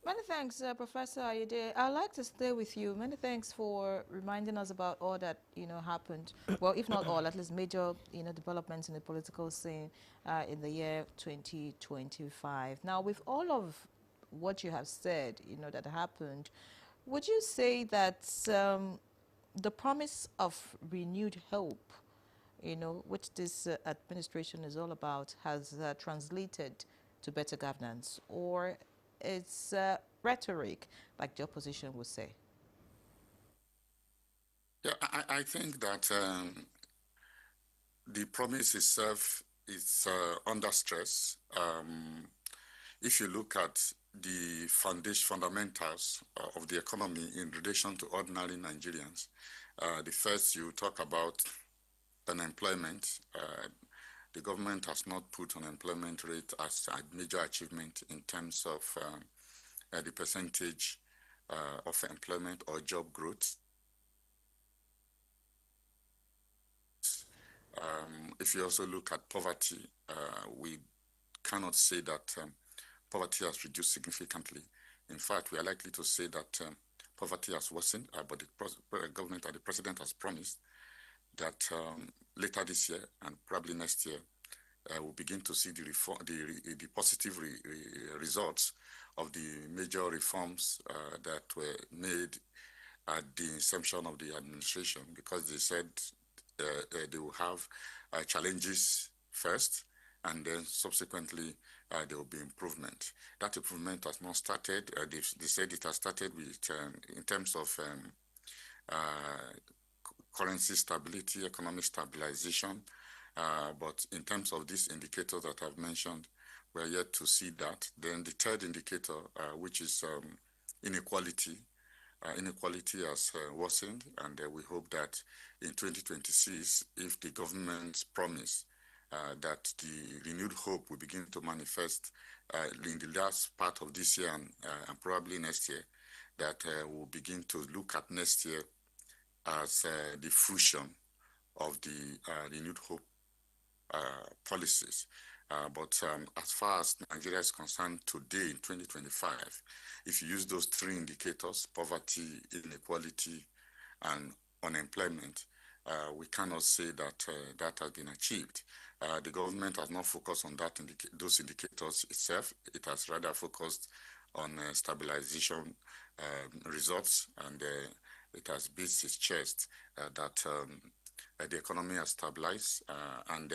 Many thanks, Professor Ayede. I'd like to stay with you. Many thanks for reminding us about all that, happened. Well, if not all, at least major, developments in the political scene in the year 2025. Now, with all of what you have said, that happened, would you say that the promise of renewed hope, which this administration is all about, has translated to better governance, or it's rhetoric, like the opposition would say? Yeah, I think that the promise itself is under stress. If you look at the fundamentals of the economy in relation to ordinary Nigerians, the first you talk about unemployment. The government has not put unemployment rate as a major achievement in terms of the percentage of employment or job growth. If you also look at poverty, we cannot say that poverty has reduced significantly. In fact, we are likely to say that poverty has worsened, but the government and the president has promised that later this year and probably next year, we'll begin to see the positive results of the major reforms that were made at the inception of the administration, because they said they will have challenges first, and then subsequently there will be improvement. That improvement has not started. They said it has started with in terms of currency stability, economic stabilization, but in terms of these indicators that I've mentioned, we're yet to see that. Then the third indicator, which is inequality. Inequality has worsened, and we hope that in 2026, if the government's promise that the renewed hope will begin to manifest in the last part of this year and probably next year, that we'll begin to look at next year as the fruition of the renewed hope policies. But as far as Nigeria is concerned today in 2025, if you use those three indicators, poverty, inequality, and unemployment, we cannot say that that has been achieved. The government has not focused on those indicators itself. It has rather focused on stabilization results, and it has beat its chest that the economy has stabilized and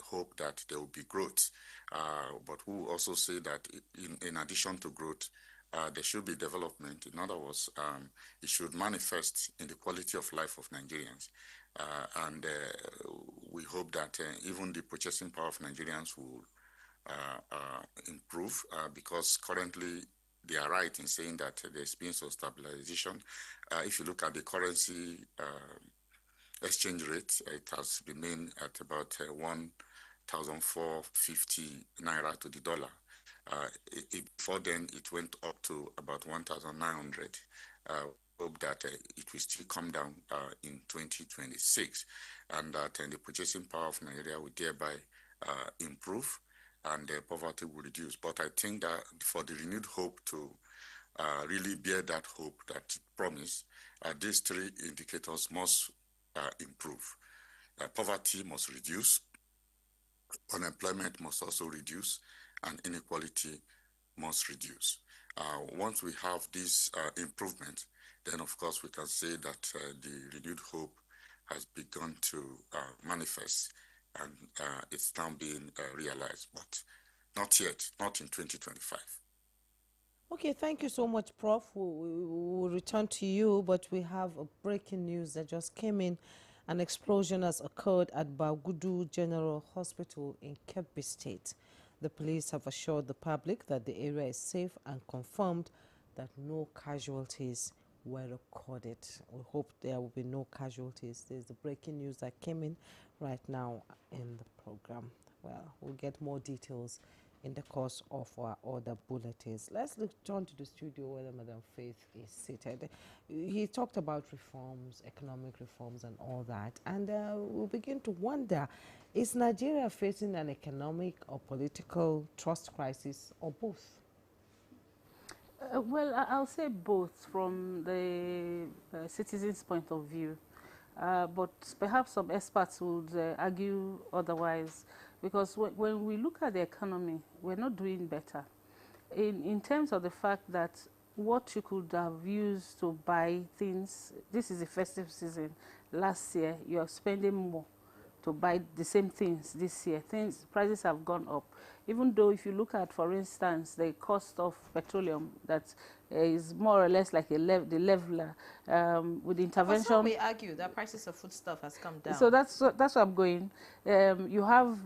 hope that there will be growth. But we will also say that in addition to growth, there should be development. In other words, it should manifest in the quality of life of Nigerians. And we hope that even the purchasing power of Nigerians will improve, because currently they are right in saying that there's been some stabilization. If you look at the currency exchange rate, it has remained at about 1,450 naira to the dollar. Before then, it went up to about 1,900. Hope that it will still come down in 2026, and that the purchasing power of Nigeria will thereby improve, and poverty will reduce. But I think that for the renewed hope to really bear that hope, that promise, these three indicators must improve. Poverty must reduce, unemployment must also reduce, and inequality must reduce. Once we have this improvement, then of course we can say that the renewed hope has begun to manifest, and it's now being realized, but not yet, not in 2025. Okay, thank you so much, Prof. We'll return to you, but we have a breaking news that just came in. An explosion has occurred at Bagudu General Hospital in Kebbi State. The police have assured the public that the area is safe and confirmed that no casualties were recorded. We hope there will be no casualties. There's the breaking news that came in right now in the program. Well, we'll get more details in the course of our other bulletins. Let's turn to the studio where Madam Faith is seated. He talked about reforms, economic reforms and all that, and we'll begin to wonder, is Nigeria facing an economic or political trust crisis, or both? Well, I'll say both from the citizens' point of view. But perhaps some experts would argue otherwise, because when we look at the economy, we're not doing better. In terms of the fact that what you could have used to buy things, this is the festive season. Last year, you are spending more to buy the same things this year. Prices have gone up. Even though if you look at, for instance, the cost of petroleum, that is more or less like the leveler with the intervention. But some may argue that prices of foodstuff has come down. So that's where I'm going. You have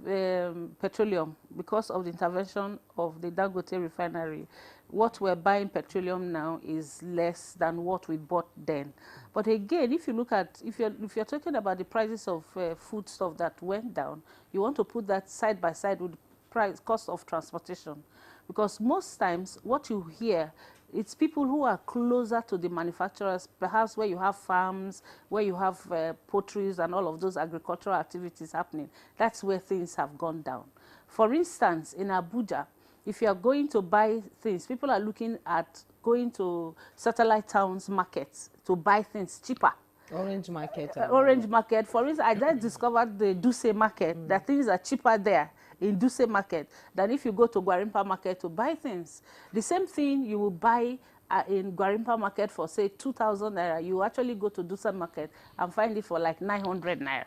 petroleum because of the intervention of the Dangote refinery. What we're buying petroleum now is less than what we bought then. But again, if you look at, if you're talking about the prices of food stuff that went down, you want to put that side by side with the cost of transportation, because most times what you hear, it's people who are closer to the manufacturers, perhaps where you have farms, where you have poultries and all of those agricultural activities happening. That's where things have gone down. For instance, in Abuja, if you are going to buy things, people are looking at going to satellite towns markets to buy things cheaper. Orange Market. Orange Market. For instance, I just discovered the Duse Market, that things are cheaper there in Duse Market than if you go to Gwarimpa Market to buy things. The same thing you will buy in Gwarimpa Market for, say, 2,000 naira. You actually go to Duse Market and find it for like 900 naira.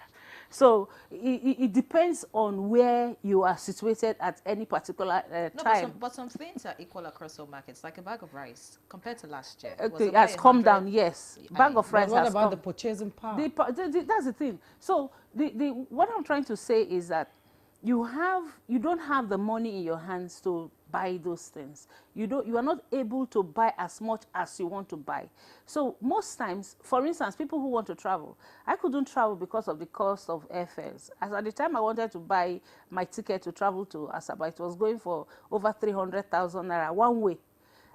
So it depends on where you are situated at any particular time. But some things are equal across all markets, like a bag of rice compared to last year. It has come down, yes. Bag of rice has come. What about the purchasing power? That's the thing. So what I'm trying to say is that you don't have the money in your hands to buy those things. You are not able to buy as much as you want to buy. So most times, for instance, people who want to travel, I couldn't travel because of the cost of airfares. As at the time I wanted to buy my ticket to travel to Asaba, it was going for over 300,000 naira one way.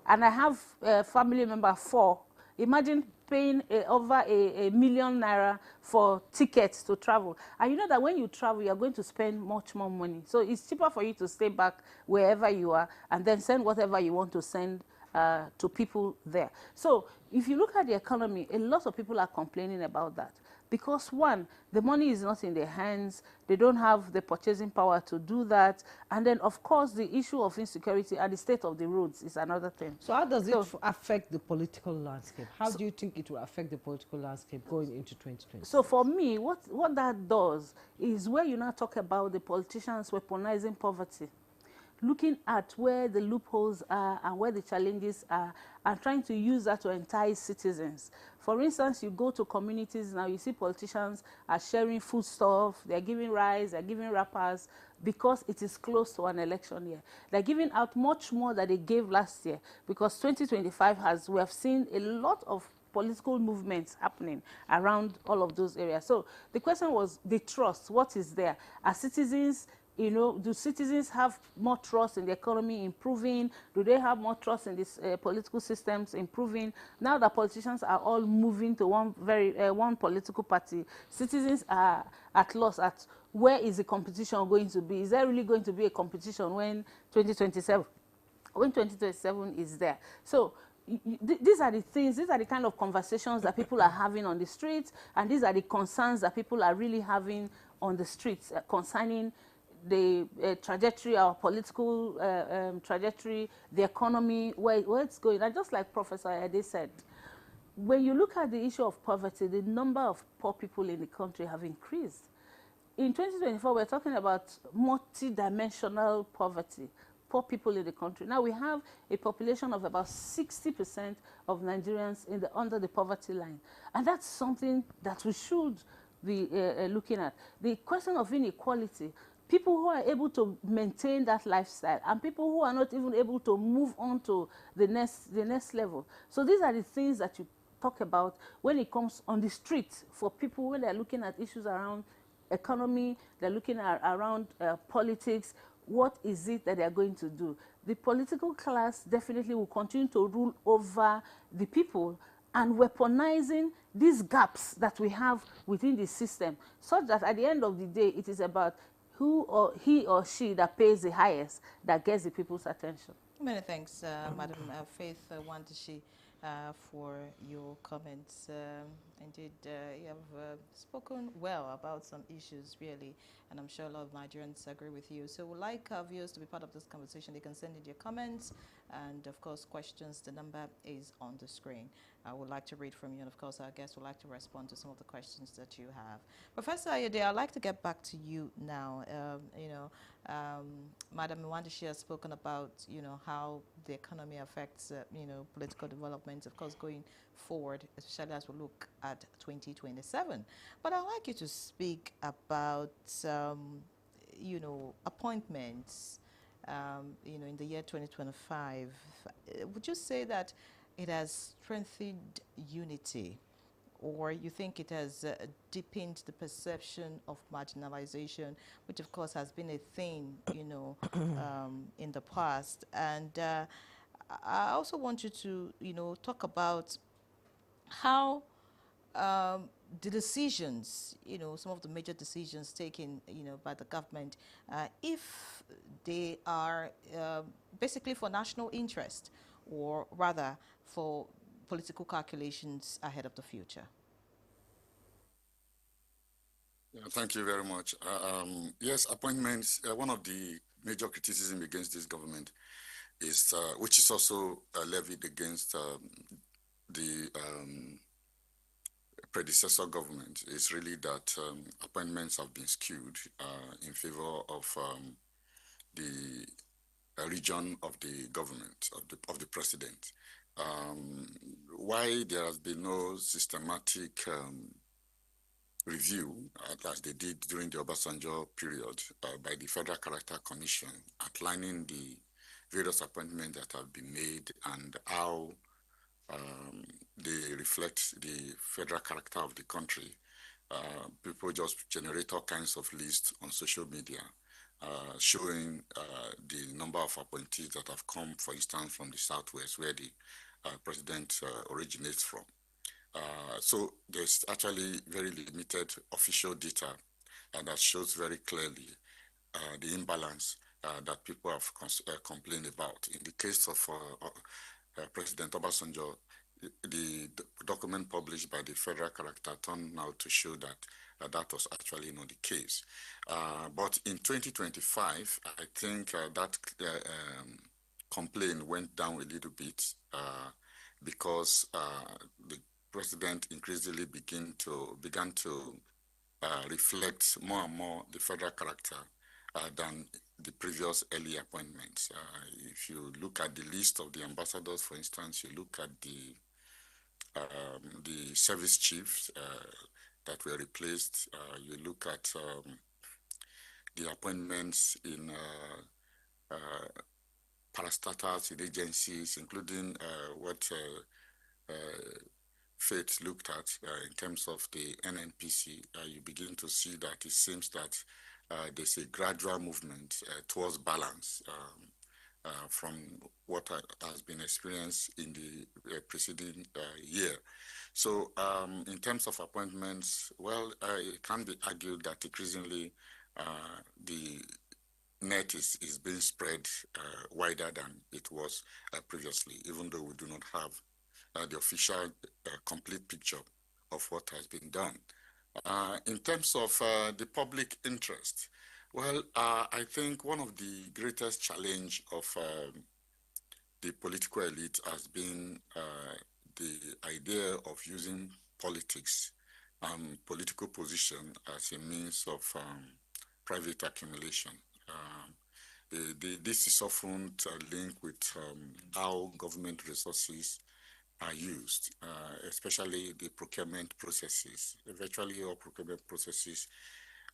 And I have a family member 4. Imagine paying over a million naira for tickets to travel. And you know that when you travel, you're going to spend much more money. So it's cheaper for you to stay back wherever you are and then send whatever you want to send to people there. So if you look at the economy, a lot of people are complaining about that. Because one, the money is not in their hands, they don't have the purchasing power to do that. And then, of course, the issue of insecurity and the state of the roads is another thing. So how does it affect the political landscape? How do you think it will affect the political landscape going into 2020? So for me, what that does is where you now talk about the politicians weaponizing poverty, looking at where the loopholes are and where the challenges are, and trying to use that to entice citizens. For instance, you go to communities now, you see politicians are sharing foodstuff, they're giving rice, they're giving wrappers, because it is close to an election year. They're giving out much more than they gave last year, because 2025 we have seen a lot of political movements happening around all of those areas. So the question was the trust. What is there? Are citizens, do citizens have more trust in the economy improving? Do they have more trust in these political systems improving? Now that politicians are all moving to one political party, citizens are at loss at where is the competition going to be? Is there really going to be a competition when 2027 is there? So these are the things, these are the kind of conversations that people are having on the streets, and these are the concerns that people are really having on the streets concerning the trajectory, our political trajectory, the economy, where it's going. And just like Professor Ade said, when you look at the issue of poverty, the number of poor people in the country have increased. In 2024, we're talking about multi-dimensional poverty, poor people in the country. Now we have a population of about 60% of Nigerians under the poverty line. And that's something that we should be looking at. The question of inequality, people who are able to maintain that lifestyle and people who are not even able to move on to the next level. So these are the things that you talk about when it comes on the street for people when they're looking at issues around economy, they're looking at around politics. What is it that they're going to do? The political class definitely will continue to rule over the people and weaponizing these gaps that we have within the system, such that at the end of the day, it is about he or she that pays the highest that gets the people's attention. Many thanks, Madam Faith Wandishi, for your comments. Indeed, you have spoken well about some issues, really, and I'm sure a lot of Nigerians agree with you. So we'd like our viewers to be part of this conversation. They can send in their comments and, of course, questions. The number is on the screen. I would like to read from you, and, of course, our guests would like to respond to some of the questions that you have. Professor Ayode, I'd like to get back to you now. Madam Mwandishi has spoken about, how the economy affects, political developments, of course, going forward, especially as we look at 2027. But I'd like you to speak about, appointments, in the year 2025. Would you say that it has strengthened unity, or you think it has deepened the perception of marginalization, which of course has been a thing, in the past? And I also want you to, talk about how the decisions, some of the major decisions taken, by the government, if they are basically for national interest, or rather for political calculations ahead of the future. Yeah, thank you very much. Yes, appointments, one of the major criticism against this government is, which is also levied against the predecessor government, is really that appointments have been skewed in favor of the region of the government, of the president. Why there has been no systematic review, as they did during the Obasanjo period, by the Federal Character Commission, outlining the various appointments that have been made and how they reflect the federal character of the country. People just generate all kinds of lists on social media, showing the number of appointees that have come, for instance, from the Southwest, where the president originates from. So there's actually very limited official data that shows very clearly the imbalance that people have complained about. In the case of President Obasanjo, the document published by the Federal Character turned out to show that that was actually not the case. But in 2025, I think that complaint went down a little bit because the president increasingly began to reflect more and more the federal character than the previous early appointments. If you look at the list of the ambassadors, for instance, you look at the service chiefs that were replaced, you look at the appointments in parastatals in agencies, including what Faith looked at in terms of the NNPC, you begin to see that it seems that there's a gradual movement towards balance from what has been experienced in the preceding year. So in terms of appointments, well, it can be argued that increasingly the net is being spread wider than it was previously, even though we do not have the official complete picture of what has been done. In terms of the public interest, well, I think one of the greatest challenge of the political elite has been the idea of using politics and political position as a means of private accumulation. This is often linked with how government resources are used, especially the procurement processes. Virtually all procurement processes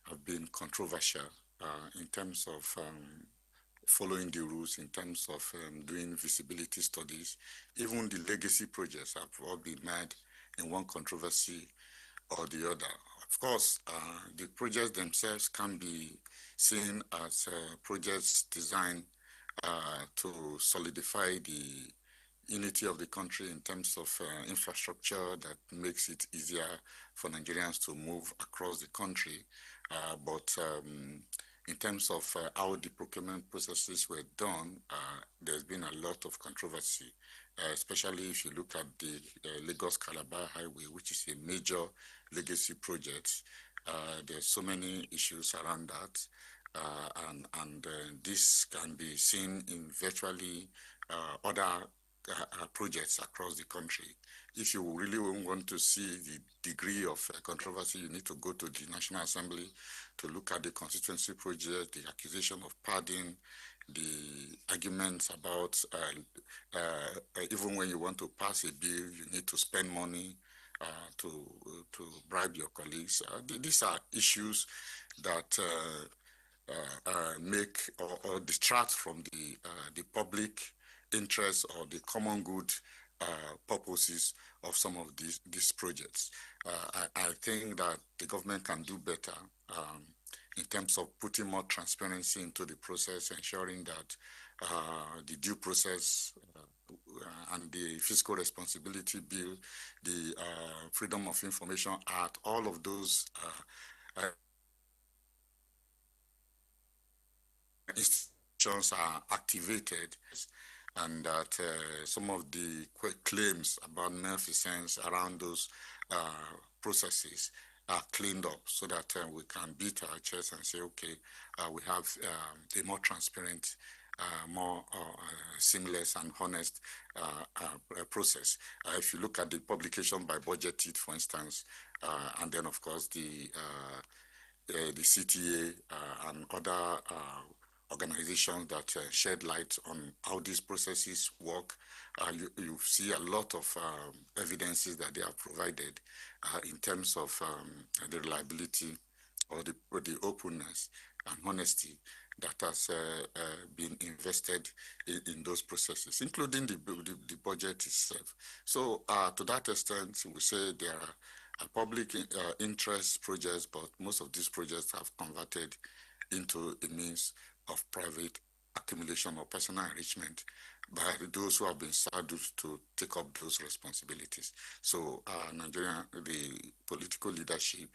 have been controversial in terms of following the rules, in terms of doing visibility studies. Even the legacy projects have all been mad in one controversy or the other. Of course, the projects themselves can be seen as projects designed to solidify the unity of the country in terms of infrastructure that makes it easier for Nigerians to move across the country. But in terms of how the procurement processes were done, there's been a lot of controversy, especially if you look at the Lagos-Calabar Highway, which is a major legacy project. There's so many issues around that, and this can be seen in virtually other projects across the country. If you really want to see the degree of controversy, you need to go to the National Assembly to look at the constituency project, the accusation of padding, the arguments about even when you want to pass a bill, you need to spend money to bribe your colleagues. These are issues that make or distract from the public interest or the common good purposes of some of these projects. I think that the government can do better in terms of putting more transparency into the process, ensuring that the due process and the Fiscal Responsibility Bill, the Freedom of Information Act, all of those institutions are activated, and that some of the claims about malfeasance around those processes are cleaned up, so that we can beat our chest and say, okay, we have a more transparent, more seamless and honest process. If you look at the publication by Budgeted, for instance, and then of course the CTA and other organizations that shed light on how these processes work, you see a lot of evidences that they have provided in terms of the reliability or the openness and honesty that has been invested in those processes, including the budget itself. So to that extent, we say there are public interest projects, but most of these projects have converted into a means of private accumulation or personal enrichment by those who have been saddled to take up those responsibilities. So Nigeria, the political leadership,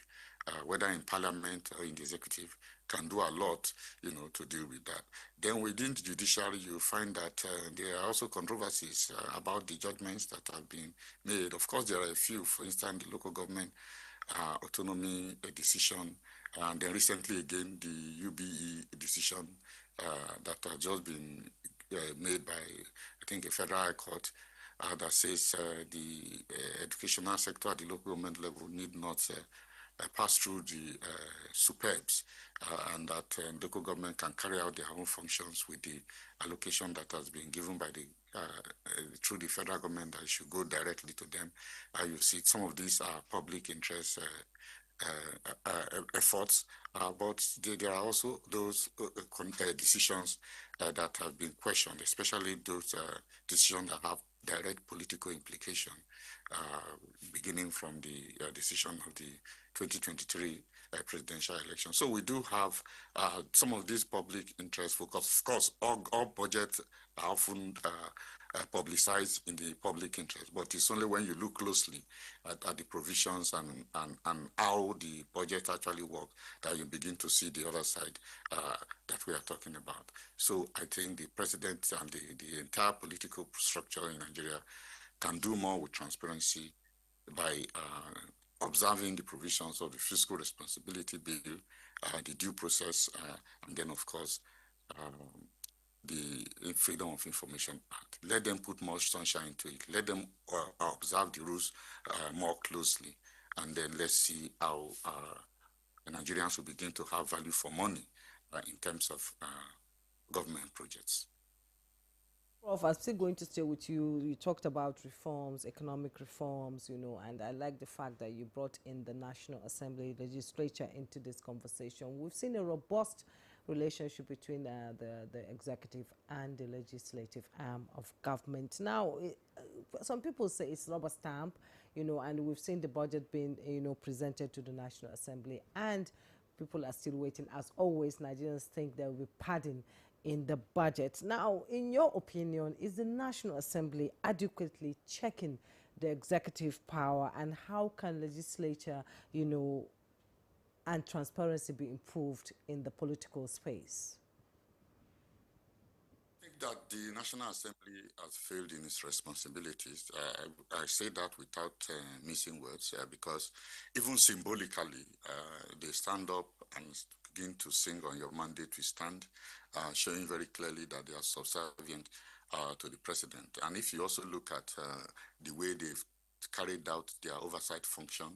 whether in parliament or in the executive, can do a lot, to deal with that. Then within the judiciary, you find that there are also controversies about the judgments that have been made. Of course, there are a few. For instance, the local government autonomy decision, and then recently again the UBE decision that has just been made by, I think, a federal high court that says the educational sector at the local government level need not pass through the superbs, and that local government can carry out their own functions with the allocation that has been given by the through the federal government, that should go directly to them. You see, some of these are public interest efforts, but there are also those decisions that have been questioned, especially those decisions that have direct political implication, beginning from the decision of the 2023 presidential election. So we do have some of these public interest focus. Of course, all budgets are often publicized in the public interest, but it's only when you look closely at the provisions and how the budget actually work that you begin to see the other side that we are talking about. So I think the president and the entire political structure in Nigeria can do more with transparency by observing the provisions of the Fiscal Responsibility Bill, the due process, and then, of course, the Freedom of Information Act. Let them put more sunshine into it. Let them observe the rules more closely, and then let's see how Nigerians will begin to have value for money in terms of government projects. Prof, I'm still going to stay with you. You talked about reforms, economic reforms, and I like the fact that you brought in the National Assembly legislature into this conversation. We've seen a robust relationship between the executive and the legislative arm of government. Now, some people say it's rubber stamp, and we've seen the budget being, presented to the National Assembly, and people are still waiting. As always, Nigerians think there will be padding in the budget. Now, in your opinion, is the National Assembly adequately checking the executive power, and how can legislature, and transparency be improved in the political space? I think that the National Assembly has failed in its responsibilities. I say that without missing words because even symbolically, they stand up and begin to sing on your mandate we stand, showing very clearly that they are subservient to the president. And if you also look at the way they've carried out their oversight function,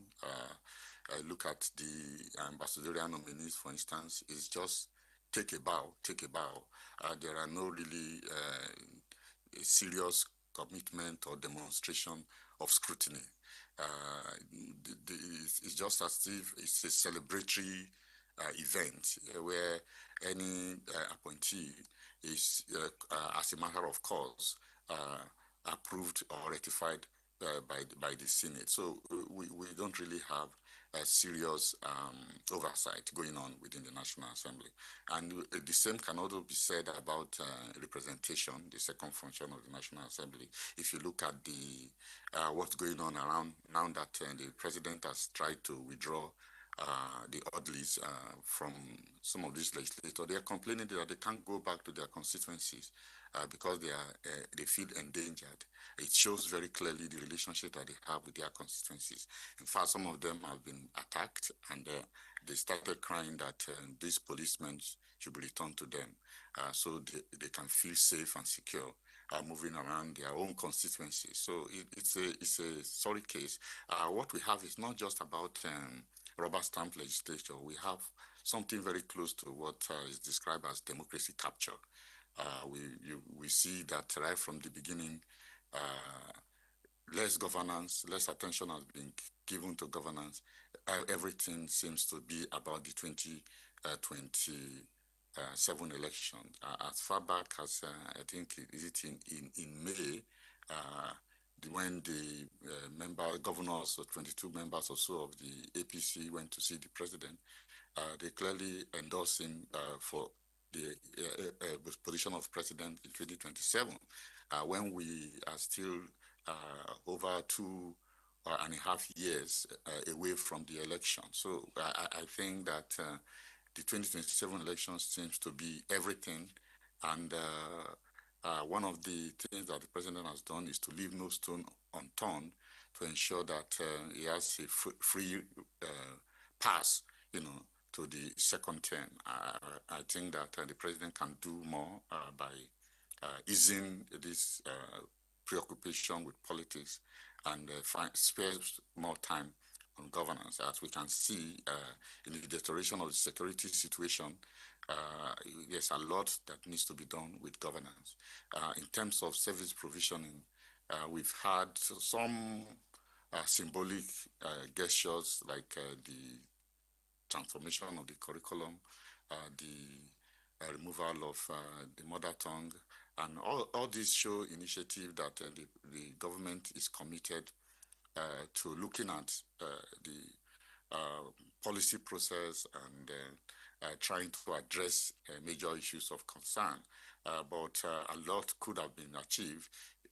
look at the ambassadorial nominees, for instance, is just take a bow, take a bow. There are no really serious commitment or demonstration of scrutiny. It's just as if it's a celebratory event where any appointee is, as a matter of course, approved or ratified by the Senate. So we don't really have a serious oversight going on within the National Assembly. And the same can also be said about representation, the second function of the National Assembly. If you look at the what's going on around now that the president has tried to withdraw the Audleys from some of these legislators, they are complaining that they can't go back to their constituencies because they feel endangered. It shows very clearly the relationship that they have with their constituencies. In fact, some of them have been attacked, and they started crying that these policemen should be returned to them so they can feel safe and secure moving around their own constituencies. So it's a sorry case. What we have is not just about rubber stamp legislature. We have something very close to what is described as democracy capture. We see that right from the beginning, less governance, less attention has been given to governance. Everything seems to be about the 2027 election. As far back as I think is it in May, when the governors, or 22 members or so of the APC went to see the president, they clearly endorsed him for the position of president in 2027, when we are still over 2.5 years away from the election. So I think that the 2027 election seems to be everything, and one of the things that the president has done is to leave no stone unturned to ensure that he has a free pass, to the second term. I think that the president can do more by easing this preoccupation with politics and spares more time on governance. As we can see in the deterioration of the security situation, there's a lot that needs to be done with governance. In terms of service provisioning, we've had some symbolic gestures like the transformation of the curriculum, the removal of the mother tongue, and all these show initiative that the government is committed to looking at the policy process and trying to address major issues of concern. But a lot could have been achieved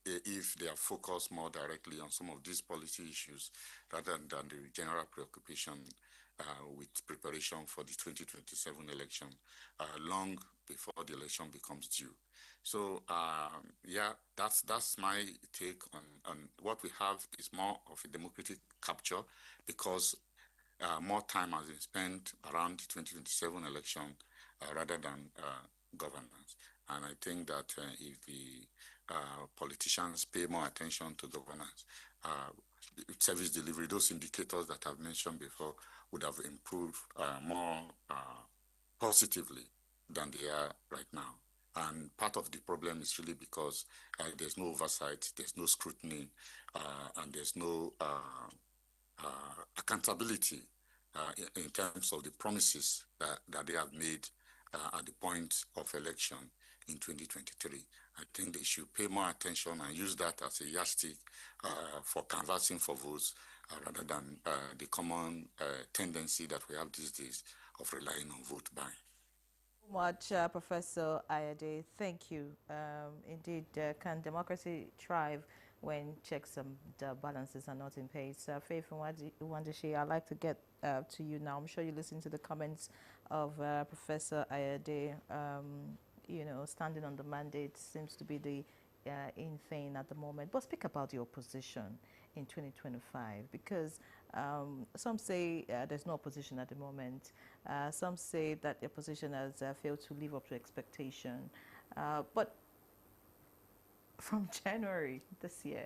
if they are focused more directly on some of these policy issues rather than the general preoccupation with preparation for the 2027 election long before the election becomes due. So yeah, that's my take on what we have is more of a democratic capture because more time has been spent around the 2027 election rather than governance. And I think that if the politicians pay more attention to governance, service delivery, those indicators that I've mentioned before would have improved more positively than they are right now. And part of the problem is really because there's no oversight, there's no scrutiny, and there's no accountability in terms of the promises that they have made at the point of election in 2023. I think they should pay more attention and use that as a yardstick for canvassing for votes rather than the common tendency that we have these days of relying on vote buying. Much, Professor Ayade. Thank you. Indeed, can democracy thrive when checks and balances are not in place. Faith Nwandishi, I'd like to get to you now. I'm sure you listened to the comments of Professor Ayade. You know, standing on the mandate seems to be the in thing at the moment. But speak about your opposition in 2025, because some say there's no opposition at the moment. Some say that the opposition has failed to live up to expectation. But from January this year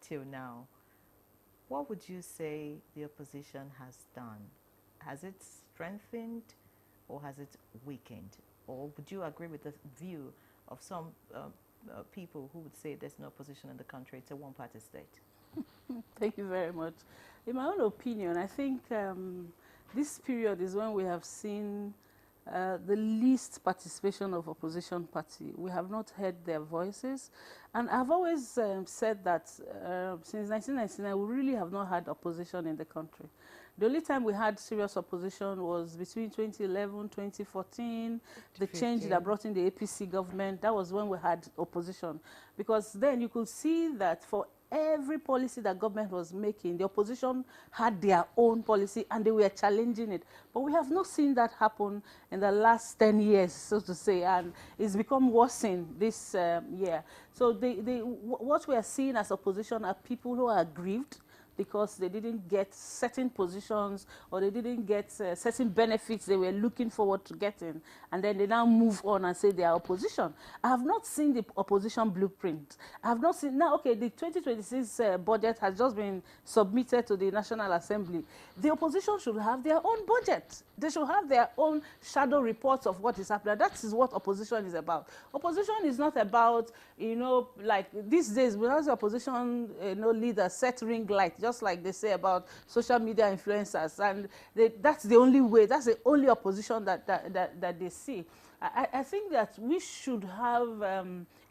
till now, what would you say the opposition has done? Has it strengthened or has it weakened? Or would you agree with the view of some people who would say there's no opposition in the country, it's a one-party state? Thank you very much. In my own opinion, I think this period is when we have seen the least participation of opposition party. We have not heard their voices. And I've always said that since 1999, we really have not had opposition in the country. The only time we had serious opposition was between 2011, 2014, the change that brought in the APC government. That was when we had opposition. Because then you could see that for every policy that government was making, the opposition had their own policy and they were challenging it. But we have not seen that happen in the last 10 years, so to say, and it's become worsened this year. So what we are seeing as opposition are people who are aggrieved because they didn't get certain positions or they didn't get certain benefits they were looking forward to getting. And then they now move on and say they are opposition. I have not seen the opposition blueprint. I have not seen, now, okay, the 2026 budget has just been submitted to the National Assembly. The opposition should have their own budget. They should have their own shadow reports of what is happening. That is what opposition is about. Opposition is not about, you know, like these days, we have the opposition leaders set ring light, just like they say about social media influencers. And that's the only way, that's the only opposition that they see. I think that we should have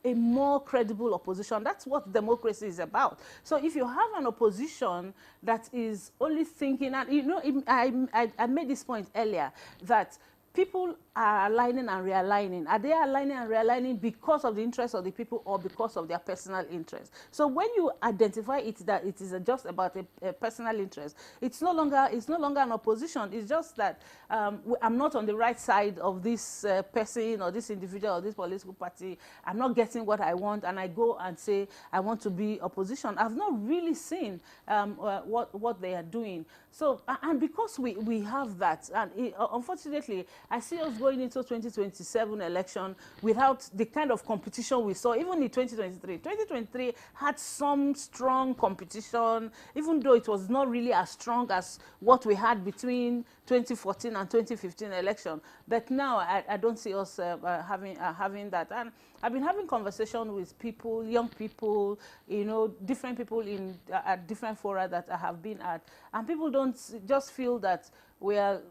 a more credible opposition. That's what democracy is about. So if you have an opposition that is only thinking, and you know, I made this point earlier, that people are aligning and realigning. Are they aligning and realigning because of the interests of the people or because of their personal interests? So when you identify it that it is just about a personal interest, it's no longer an opposition. It's just that I'm not on the right side of this person or this individual or this political party. I'm not getting what I want, and I go and say I want to be opposition. I've not really seen what they are doing. So and because we have that, and unfortunately, I see us going into 2027 election without the kind of competition we saw even in 2023. 2023 had some strong competition, even though it was not really as strong as what we had between 2014 and 2015 election. But now I don't see us having that. And I've been having conversation with people, young people, you know, different people at different fora that I have been at, and people don't just feel that we are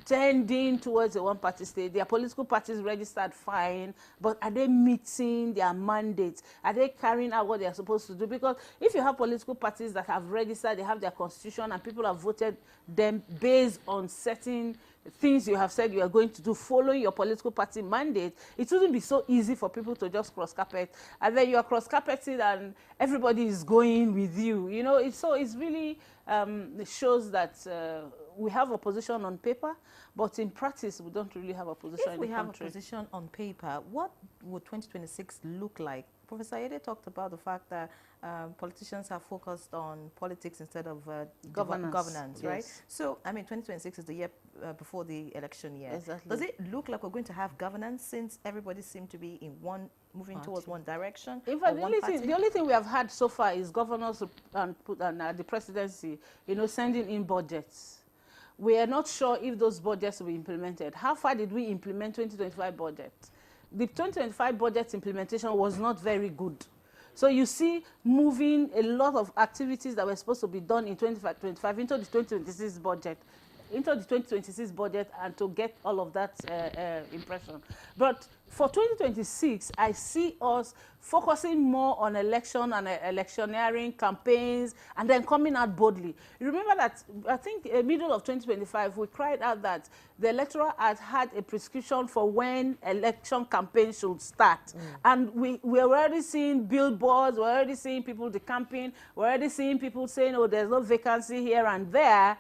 tending towards a one-party state. Their political parties registered fine, but are they meeting their mandates? Are they carrying out what they are supposed to do? Because if you have political parties that have registered, they have their constitution, and people have voted them based on certain things you have said you are going to do, following your political party mandate, it wouldn't be so easy for people to just cross-carpet. And then you are cross-carpeted and everybody is going with you. You know, it really it shows that we have opposition on paper, but in practice, we don't really have opposition in the country. If we have opposition on paper, what would 2026 look like? Professor Ede talked about the fact that politicians are focused on politics instead of governance, right? Yes. So, I mean, 2026 is the year before the election year. Exactly. Does it look like we're going to have governance since everybody seems to be moving towards one direction? In fact, the only thing we have had so far is governors and the presidency, you know, sending in budgets. We are not sure if those budgets will be implemented. How far did we implement 2025 budget? The 2025 budget implementation was not very good. So you see moving a lot of activities that were supposed to be done in 2025 into the 2026 budget. into the 2026 budget and to get all of that impression. But for 2026, I see us focusing more on election and electioneering campaigns and then coming out boldly. You remember that, I think, middle of 2025, we cried out that the electorate had a prescription for when election campaigns should start. And we're already seeing billboards, we're already seeing people decamping, we're already seeing people saying, oh, there's no vacancy here and there,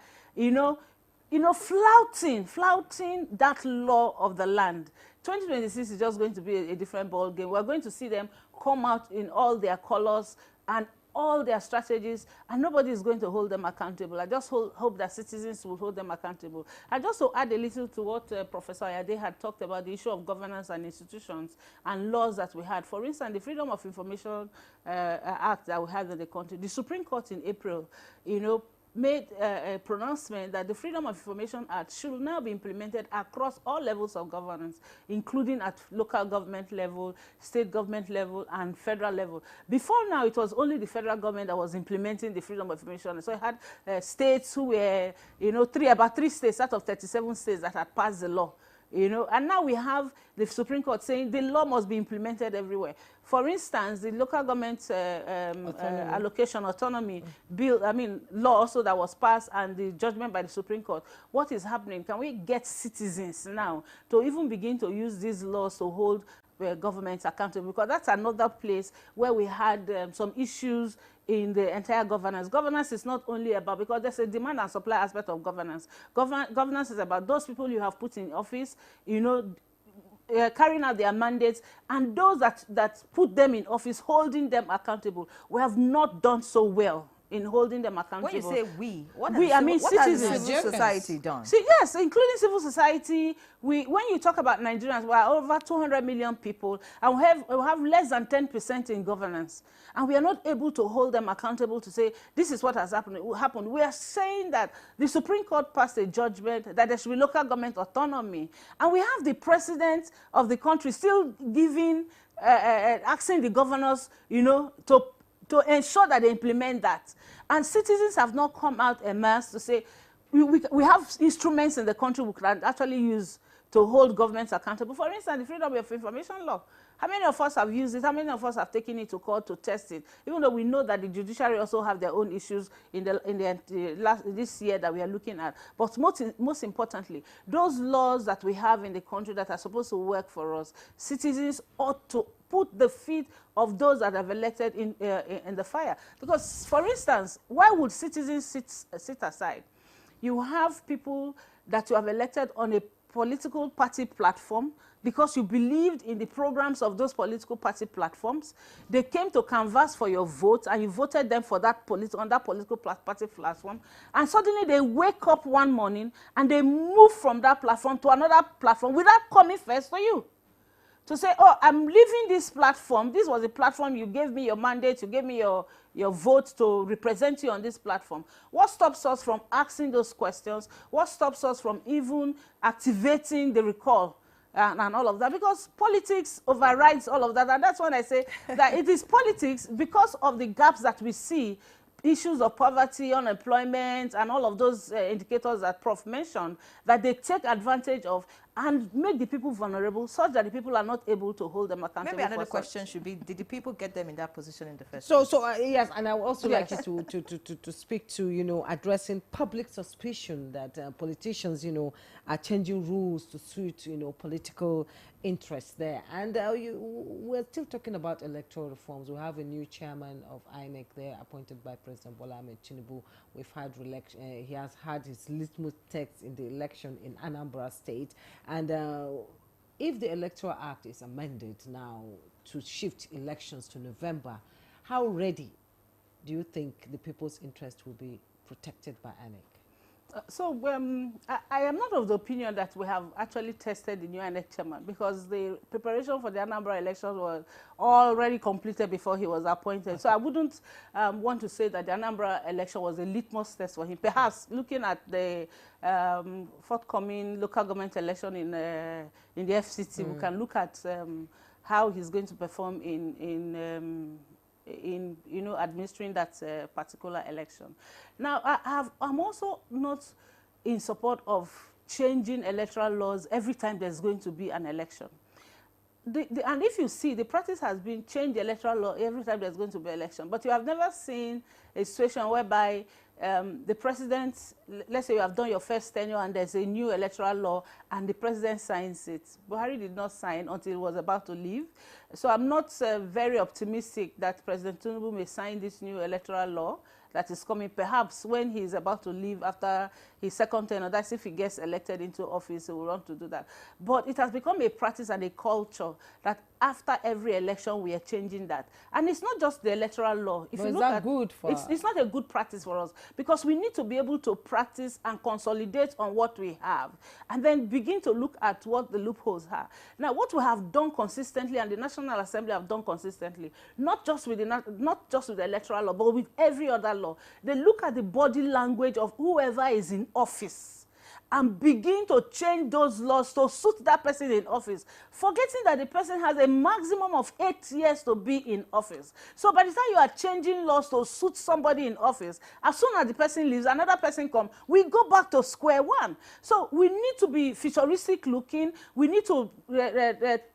flouting that law of the land. 2026 is just going to be a different ball game. We're going to see them come out in all their colors and all their strategies, and nobody is going to hold them accountable. I just hope that citizens will hold them accountable. And just to add a little to what Professor Ayade had talked about, the issue of governance and institutions and laws that we had. For instance, the Freedom of Information Act that we had in the country, the Supreme Court in April, made a pronouncement that the Freedom of Information Act should now be implemented across all levels of governance, including at local government level, state government level, and federal level. Before now, it was only the federal government that was implementing the Freedom of Information. So it had states who were, about 3 states out of 37 states that had passed the law. And now we have the Supreme Court saying the law must be implemented everywhere. For instance, the local government allocation autonomy bill, law also that was passed, and the judgment by the Supreme Court. What is happening? Can we get citizens now to even begin to use these laws to hold governments accountable? Because that's another place where we had some issues in the entire governance. Governance is not only about, because there's a demand and supply aspect of governance. Governance is about those people you have put in office, carrying out their mandates, and those that put them in office, holding them accountable. We have not done so well in holding them accountable. When you say we, what citizens. has civil society done? See, yes, including civil society. When you talk about Nigerians, we are over 200 million people, and we have less than 10% in governance. And we are not able to hold them accountable to say, this is what has happened. We are saying that the Supreme Court passed a judgment that there should be local government autonomy. And we have the president of the country still giving, asking the governors, to ensure that they implement that. And citizens have not come out en masse to say, we have instruments in the country we can actually use to hold governments accountable. For instance, the Freedom of Information Law. How many of us have used it? How many of us have taken it to court to test it? Even though we know that the judiciary also have their own issues in this year that we are looking at. But most importantly, those laws that we have in the country that are supposed to work for us, citizens ought to put the feet of those that have elected in the fire. Because, for instance, why would citizens sit aside? You have people that you have elected on a political party platform because you believed in the programs of those political party platforms. They came to canvass for your vote, and you voted them for that on that political party platform. And suddenly they wake up one morning and they move from that platform to another platform without coming first to you. To say, oh, I'm leaving this platform. This was a platform, you gave me your mandate, you gave me your vote to represent you on this platform. What stops us from asking those questions? What stops us from even activating the recall and all of that? Because politics overrides all of that. And that's when I say that it is politics because of the gaps that we see, issues of poverty, unemployment, and all of those indicators that Prof mentioned, that they take advantage of and make the people vulnerable such that the people are not able to hold them accountable. Maybe another question should be, did the people get them in that position in the first place? Yes, and I would also like you to speak to, addressing public suspicion that politicians, are changing rules to suit, political interests there. And we're still talking about electoral reforms. We have a new chairman of INEC there appointed by President Bola Ahmed Tinubu. We've had he has had his litmus test in the election in Anambra State. And if the Electoral Act is amended now to shift elections to November, how ready do you think the people's interest will be protected by INEC? I am not of the opinion that we have actually tested the new INEC chairman, because the preparation for the Anambra elections was already completed before he was appointed. Okay. So I wouldn't want to say that the Anambra election was a litmus test for him. Perhaps looking at the forthcoming local government election in the FCT, we can look at how he's going to perform in administering that particular election. Now, I'm also not in support of changing electoral laws every time there's going to be an election. And if you see, the practice has been change electoral law every time there's going to be election. But you have never seen a situation whereby the president, let's say you have done your first tenure and there's a new electoral law and the president signs it. Buhari did not sign until he was about to leave. So I'm not very optimistic that President Tinubu may sign this new electoral law that is coming, perhaps when he is about to leave after his second tenure. That's if he gets elected into office, he will want to do that. But it has become a practice and a culture that after every election we are changing that. And it's not just the electoral law. If but you is look that at, good for it's not a good practice for us, because we need to be able to practice and consolidate on what we have and then begin to look at what the loopholes are. Now, what we have done consistently and the National Assembly have done consistently, not just with the electoral law, but with every other law, they look at the body language of whoever is in office and begin to change those laws to suit that person in office, forgetting that the person has a maximum of 8 years to be in office. So by the time you are changing laws to suit somebody in office, as soon as the person leaves, another person comes, we go back to square one. So we need to be futuristic looking. We need to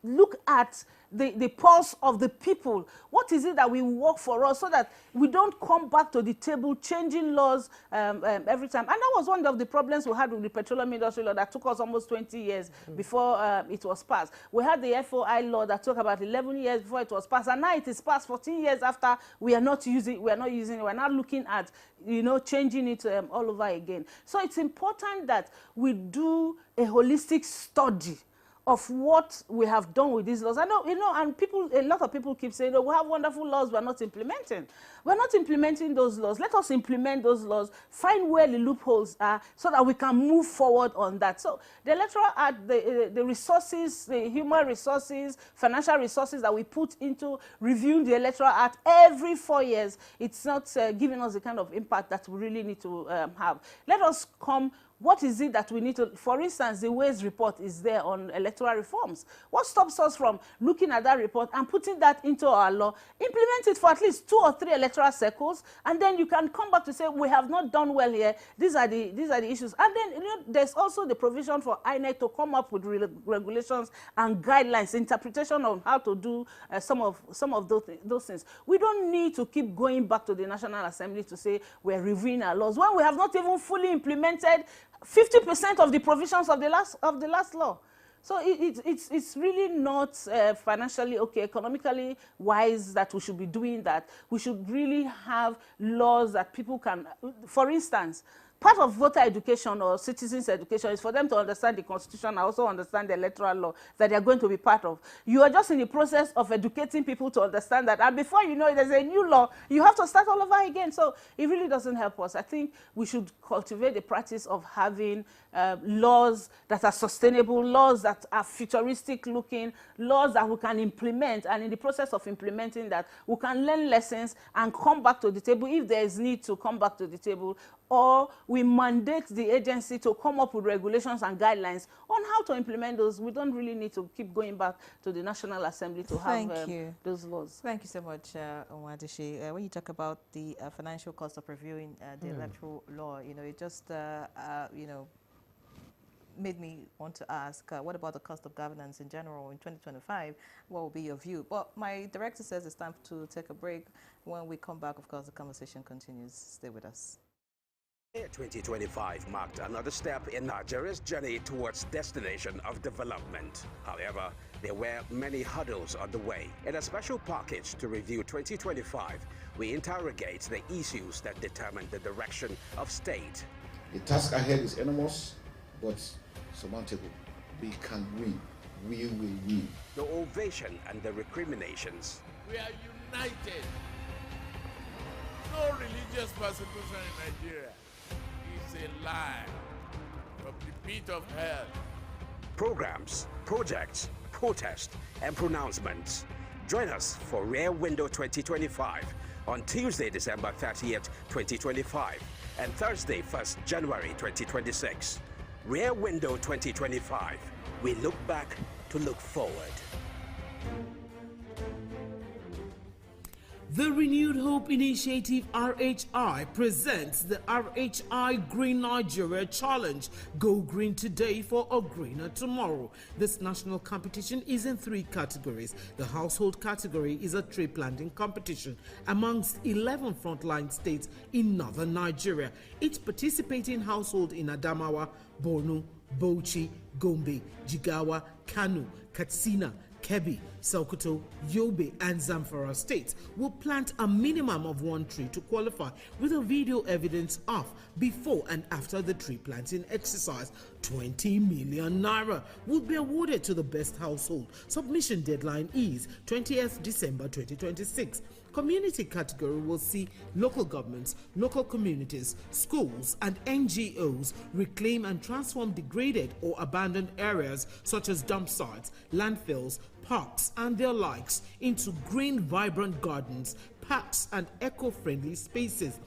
look at the pulse of the people. What is it that will work for us so that we don't come back to the table changing laws every time? And that was one of the problems we had with the petroleum industry law that took us almost 20 years before it was passed. We had the FOI law that took about 11 years before it was passed, and now it is passed 14 years after. We're not using it, we're not looking at, changing it all over again. So it's important that we do a holistic study of what we have done with these laws. I know, and a lot of people keep saying, we have wonderful laws we're not implementing. We're not implementing those laws. Let us implement those laws, find where the loopholes are so that we can move forward on that. So the Electoral Act, the resources, the human resources, financial resources that we put into reviewing the Electoral Act every 4 years, it's not giving us the kind of impact that we really need to have. Let us come. What is it that we need to, for instance, the Ways report is there on electoral reforms. What stops us from looking at that report and putting that into our law, implement it for at least 2 or 3 electoral cycles, and then you can come back to say, we have not done well here, these are the issues. And then there's also the provision for INEC to come up with regulations and guidelines, interpretation on how to do some of those things. We don't need to keep going back to the National Assembly to say we're reviewing our laws when we have not even fully implemented 50% of the provisions of the last law. So it's really not financially okay, economically wise that we should be doing that. We should really have laws that people can, for instance, part of voter education or citizens' education is for them to understand the Constitution and also understand the electoral law that they are going to be part of. You are just in the process of educating people to understand that. And before you know it, there's a new law. You have to start all over again. So it really doesn't help us. I think we should cultivate the practice of having laws that are sustainable, laws that are futuristic looking, laws that we can implement. And in the process of implementing that, we can learn lessons and come back to the table if there is need to come back to the table, or we mandate the agency to come up with regulations and guidelines on how to implement those. We don't really need to keep going back to the National Assembly to have those laws. Thank you so much, Onwa-Adichie. When you talk about the financial cost of reviewing the electoral law, it just, made me want to ask, what about the cost of governance in general in 2025? What will be your view? But my director says it's time to take a break. When we come back, of course, the conversation continues. Stay with us. 2025 marked another step in Nigeria's journey towards destination of development. However, there were many hurdles on the way. In a special package to review 2025, we interrogate the issues that determine the direction of state. The task ahead is enormous, but surmountable. We can win. We will win. The ovation and the recriminations. We are united. No religious persecution in Nigeria. It's a lie from the pit of hell. Programs, projects, protests, and pronouncements. Join us for Rear Window 2025 on Tuesday, December 30th, 2025, and Thursday, 1st January 2026. Rear Window 2025. We look back to look forward. The Renewed Hope Initiative RHI presents the RHI Green Nigeria Challenge. Go green today for a greener tomorrow. This national competition is in 3 categories. The household category is a tree planting competition amongst 11 frontline states in northern Nigeria. Each participating household in Adamawa, Borno, Bauchi, Gombe, Jigawa, Kano, Katsina, Kebbi, Sokoto, Yobe, and Zamfara states will plant a minimum of 1 tree to qualify, with a video evidence of before and after the tree planting exercise. 20 million naira will be awarded to the best household. Submission deadline is 20th December 2026. Community category will see local governments, local communities, schools, and NGOs reclaim and transform degraded or abandoned areas such as dump sites, landfills, parks, and their likes into green, vibrant gardens, parks, and eco-friendly spaces.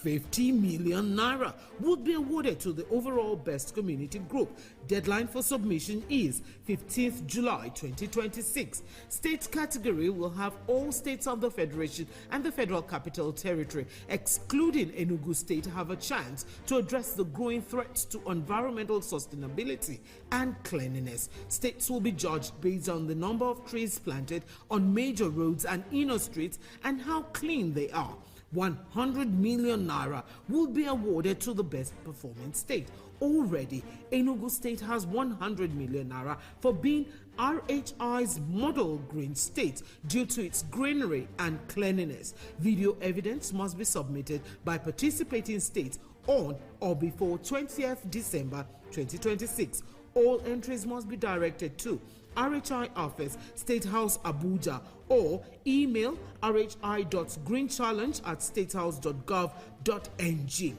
50 million naira would be awarded to the overall best community group. Deadline for submission is 15th July 2026. State category will have all states of the Federation and the Federal Capital Territory, excluding Enugu State, have a chance to address the growing threats to environmental sustainability and cleanliness. States will be judged based on the number of trees planted on major roads and inner streets and how clean they are. 100 million naira will be awarded to the best performing state. Already, Enugu State has 100 million naira for being RHI's model green state due to its greenery and cleanliness. Video evidence must be submitted by participating states on or before 20th December 2026. All entries must be directed to RHI Office, State House, Abuja, or email rhi.greenchallenge@statehouse.gov.ng.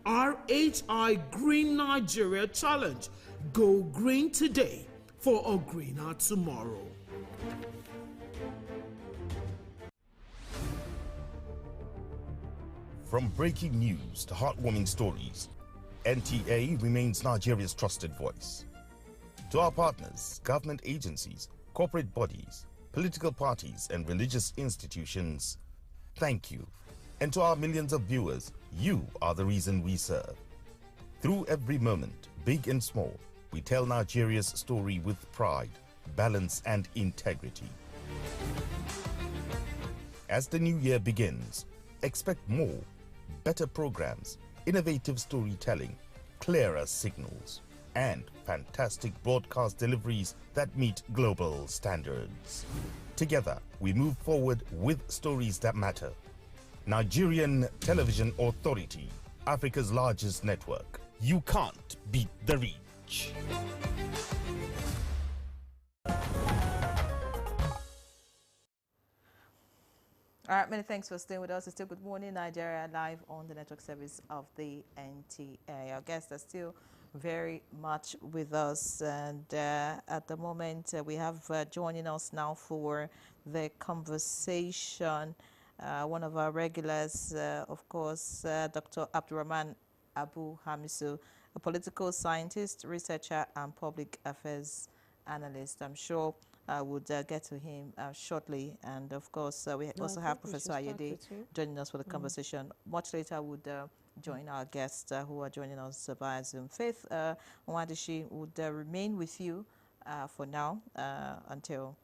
RHI Green Nigeria Challenge. Go green today for a greener tomorrow. From breaking news to heartwarming stories, NTA remains Nigeria's trusted voice. To our partners, government agencies, corporate bodies, political parties, and religious institutions, thank you. And to our millions of viewers, you are the reason we serve. Through every moment, big and small, we tell Nigeria's story with pride, balance, and integrity. As the new year begins, expect more, better programs, innovative storytelling, clearer signals, and fantastic broadcast deliveries that meet global standards. Together, we move forward with stories that matter. Nigerian Television Authority, Africa's largest network. You can't beat the reach. All right, many thanks for staying with us. It's still Good Morning Nigeria, live on the network service of the NTA. Our guests are still very much with us, and at the moment we have joining us now for the conversation one of our regulars, of course, Dr. Abdurrahman Abu Hamisu, a political scientist, researcher, and public affairs analyst. I'm sure we'll get to him shortly. And of course, we also have Professor Ayede joining us for the conversation. Much later, would join our guests who are joining us via Zoom. Faith Nwadishi would remain with you for now until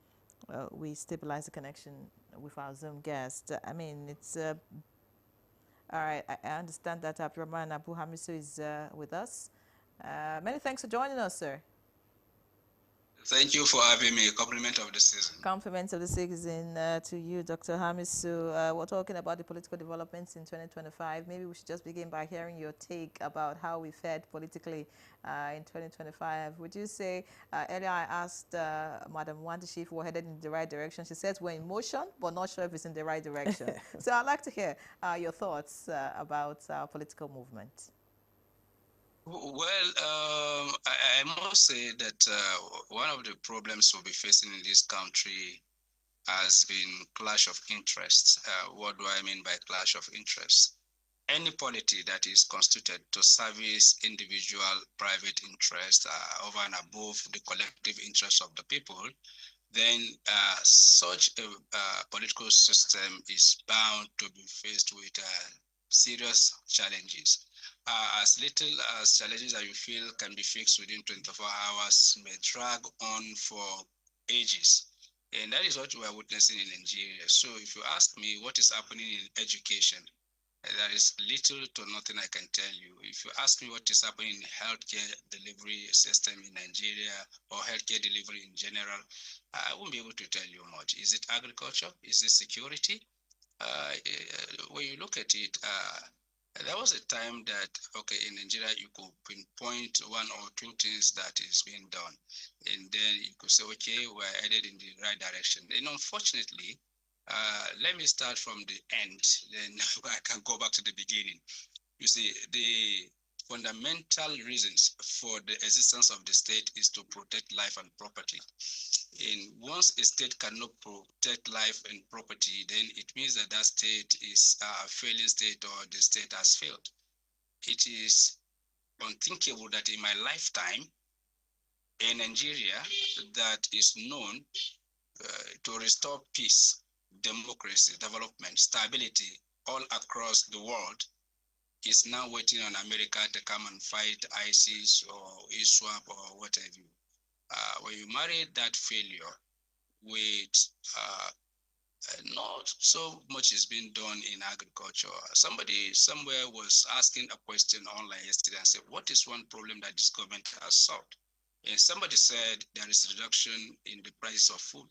we stabilize the connection with our Zoom guest. I mean, it's all right. I understand that Abdurrahman Abu Hamisu is with us. Many thanks for joining us, sir. Thank you for having me. Compliment of the season. Compliments of the season to you, Dr. Hamisu. We're talking about the political developments in 2025. Maybe we should just begin by hearing your take about how we fared politically in 2025. Would you say, earlier I asked Madam Wandishi if we're headed in the right direction. She says we're in motion, but not sure if it's in the right direction. So I'd like to hear your thoughts about our political movement. Well, I must say that one of the problems we'll be facing in this country has been clash of interests. What do I mean by clash of interests? Any polity that is constituted to service individual private interests over and above the collective interests of the people then such a political system is bound to be faced with serious challenges. As little as challenges that you feel can be fixed within 24 hours may drag on for ages. And that is what we are witnessing in Nigeria. So if you ask me what is happening in education, there is little to nothing I can tell you. If you ask me what is happening in healthcare delivery system in Nigeria or healthcare delivery in general, I won't be able to tell you much. Is it agriculture? Is it security? When you look at it, there was a time that, okay, in Nigeria, you could pinpoint one or two things that is being done. And then you could say, okay, we're headed in the right direction. And unfortunately, let me start from the end, then I can go back to the beginning. You see, the fundamental reasons for the existence of the state is to protect life and property. And once a state cannot protect life and property, then it means that that state is a failing state or the state has failed. It is unthinkable that in my lifetime, a Nigeria that is known to restore peace, democracy, development, stability all across the world is now waiting on America to come and fight ISIS or ISWAP or whatever. When you marry that failure with not so much is being done in agriculture. Somebody somewhere was asking a question online yesterday and said, what is one problem that this government has solved? And somebody said there is a reduction in the price of food.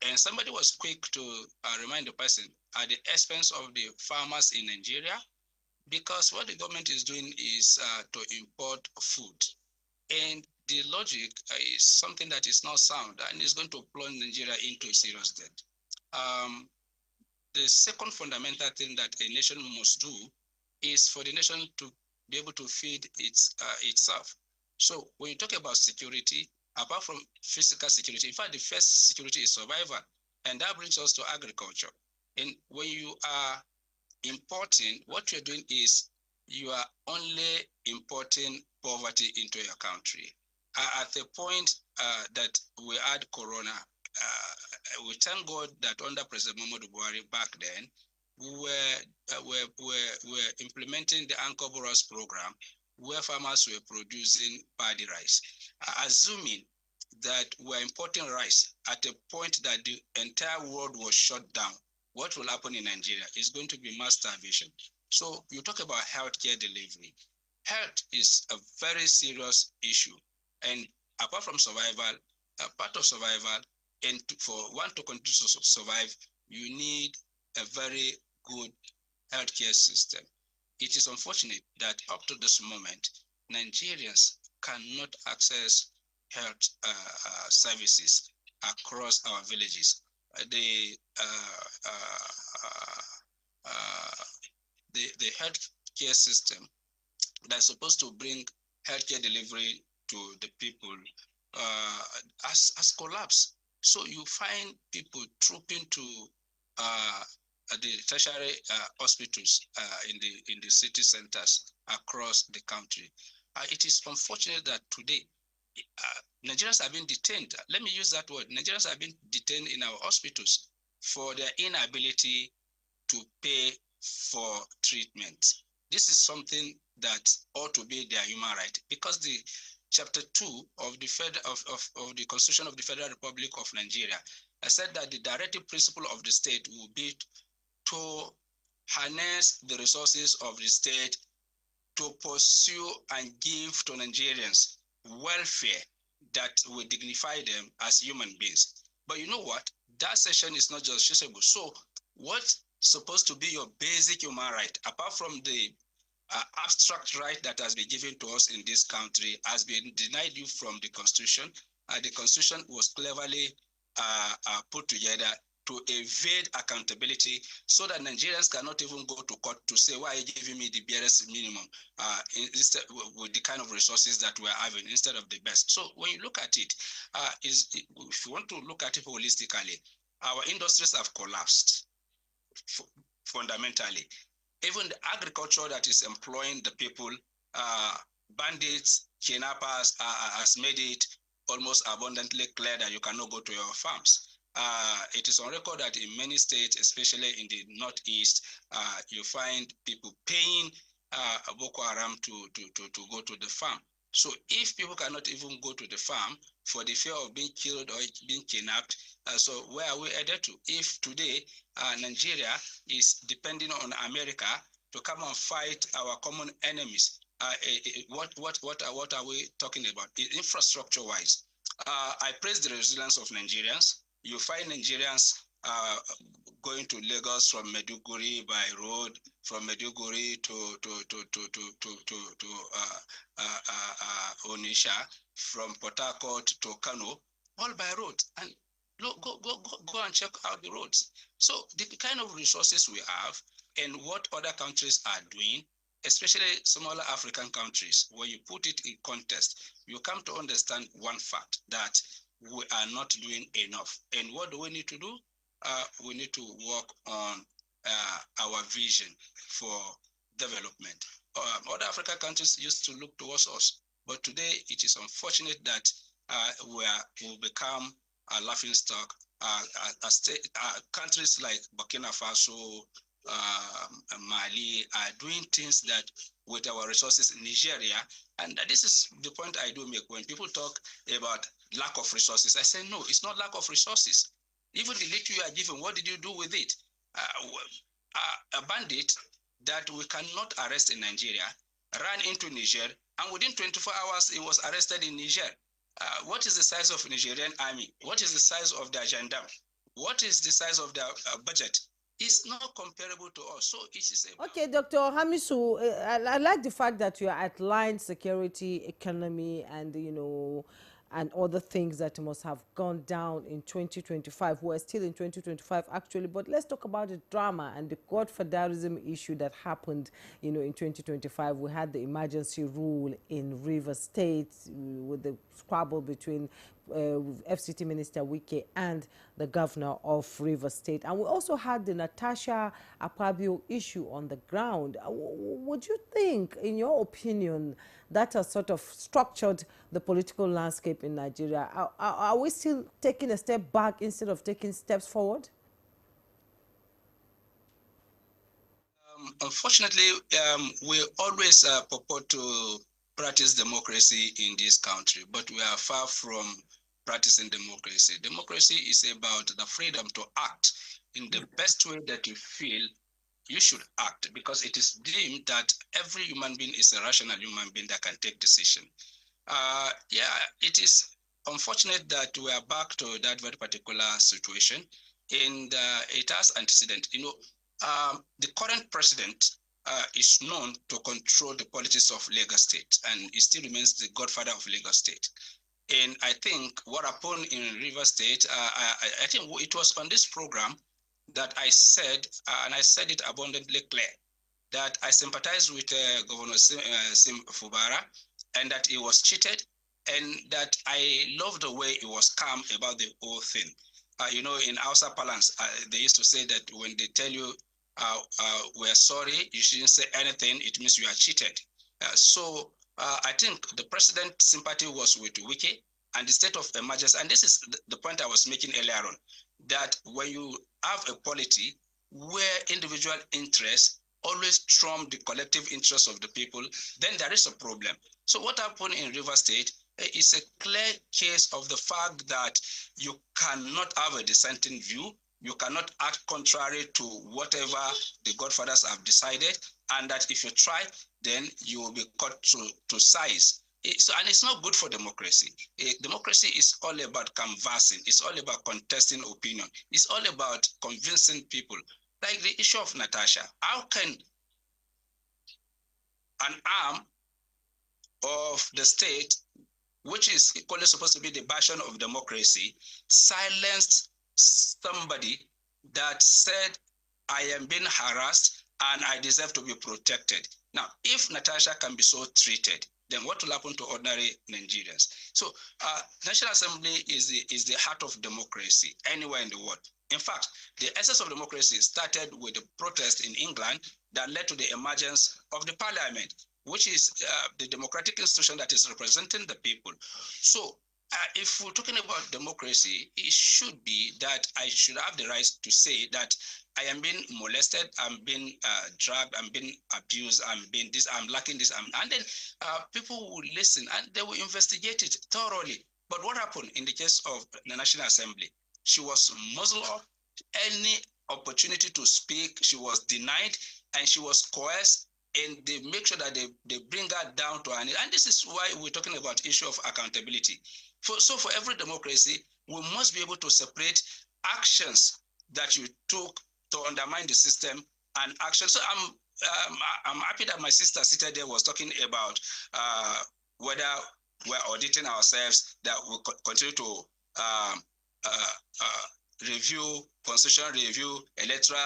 And somebody was quick to remind the person at the expense of the farmers in Nigeria, because what the government is doing is to import food. And the logic is something that is not sound and is going to plunge Nigeria into a serious debt. The second fundamental thing that a nation must do is for the nation to be able to feed itself. So when you talk about security, apart from physical security, in fact, the first security is survival. And that brings us to agriculture. And when you are importing, what you're doing is you are only importing poverty into your country. At the point that we had Corona, we thank God that under President Muhammadu Buhari back then, we were implementing the Anchor Borers program where farmers were producing paddy rice, assuming that we're importing rice at a point that the entire world was shut down. What will happen in Nigeria is going to be mass starvation. So you talk about healthcare delivery. Health is a very serious issue. And apart from survival, part of survival, and for one to continue to survive, you need a very good healthcare system. It is unfortunate that up to this moment, Nigerians cannot access health services across our villages. The healthcare system that's supposed to bring healthcare delivery to the people has collapsed. So you find people trooping to the tertiary hospitals in the city centers across the country. It is unfortunate that today Nigerians have been detained. Let me use that word. Nigerians have been detained in our hospitals for their inability to pay for treatment. This is something that ought to be their human right, because the Chapter 2 of the of the Constitution of the Federal Republic of Nigeria said that the directive principle of the state will be to harness the resources of the state to pursue and give to Nigerians welfare that will dignify them as human beings. But you know what? That section is not justiciable. So what's supposed to be your basic human right, apart from the abstract right that has been given to us in this country, has been denied you from the Constitution. The Constitution was cleverly put together to evade accountability so that Nigerians cannot even go to court to say, why are you giving me the barest minimum instead with the kind of resources that we're having instead of the best. So when you look at it, if you want to look at it holistically, our industries have collapsed fundamentally. Even the agriculture that is employing the people, bandits, kidnappers has made it almost abundantly clear that you cannot go to your farms. It is on record that in many states, especially in the Northeast, you find people paying Boko Haram to go to the farm. So if people cannot even go to the farm for the fear of being killed or being kidnapped, so where are we headed to? If today Nigeria is depending on America to come and fight our common enemies, what are we talking about? Infrastructure-wise, I praise the resilience of Nigerians. You find Nigerians going to Lagos from Maiduguri by road, from Maiduguri to Onitsha, from Port Harcourt to Kano, all by road. And go and check out the roads. So the kind of resources we have and what other countries are doing, especially smaller African countries, where you put it in context, you come to understand one fact, that we are not doing enough. And what do we need to do? We need to work on our vision for development. Other African countries used to look towards us, but today it is unfortunate that we'll become a laughingstock. Countries like Burkina Faso, Mali are doing things that with our resources in Nigeria, and this is the point I do make when people talk about lack of resources. I say no, it's not lack of resources. Even the little you are given, what did you do with it? A bandit that we cannot arrest in Nigeria ran into Niger, and within 24 hours he was arrested in Niger. What is the size of Nigerian army? What is the size of their gendarme? What is the size of their budget? It's not comparable to us. So it is a... Okay, Dr. Hamisu, I like the fact that you outlined security, economy, and, you know, and other things that must have gone down in 2025. We're still in 2025, actually, but let's talk about the drama and the godfatherism issue that happened, you know, in 2025. We had the emergency rule in Rivers State with the squabble between FCT Minister Wike and the governor of Rivers State. And we also had the Natasha Akpabio issue on the ground. Would you think, in your opinion, that has sort of structured the political landscape in Nigeria? Are we still taking a step back instead of taking steps forward? Unfortunately, we always purport to practice democracy in this country, but we are far from practicing democracy. Democracy is about the freedom to act in the best way that you feel you should act, because it is deemed that every human being is a rational human being that can take decision. Yeah, it is unfortunate that we are back to that very particular situation, and it has antecedent. You know, the current president is known to control the politics of Lagos State, and he still remains the godfather of Lagos State. And I think what happened in Rivers State, I think it was on this program that I said, and I said it abundantly clear, that I sympathize with Governor Sim Fubara, and that he was cheated, and that I love the way he was calm about the whole thing. You know, in Hausa parlance, they used to say that when they tell you, we're sorry, you shouldn't say anything, it means you are cheated. So I think the president's sympathy was with Wike and the state of emergency. And this is the point I was making earlier on, that when you have a polity where individual interests always trump the collective interests of the people, then there is a problem. So what happened in Rivers State is a clear case of the fact that you cannot have a dissenting view. You cannot act contrary to whatever the godfathers have decided, and that if you try, then you will be cut to size. And it's not good for democracy. Democracy is all about canvassing. It's all about contesting opinion. It's all about convincing people. Like the issue of Natasha. How can an arm of the state, which is equally supposed to be the bastion of democracy, silence somebody that said, I am being harassed and I deserve to be protected? Now, if Natasha can be so treated, then what will happen to ordinary Nigerians? So National Assembly is the heart of democracy anywhere in the world. In fact, the essence of democracy started with a protest in England that led to the emergence of the parliament, which is the democratic institution that is representing the people. So if we're talking about democracy, it should be that I should have the right to say that I am being molested, I'm being dragged, I'm being abused, I'm being this, I'm lacking this, and then people will listen and they will investigate it thoroughly. But what happened in the case of the National Assembly? She was muzzled up. Any opportunity to speak, she was denied, and she was coerced, and they make sure that they bring her down to her knees. And this is why we're talking about issue of accountability. So for every democracy, we must be able to separate actions that you took to undermine the system and action. So I'm happy that my sister seated there was talking about whether we're auditing ourselves, that we continue to review, constitutional review, electoral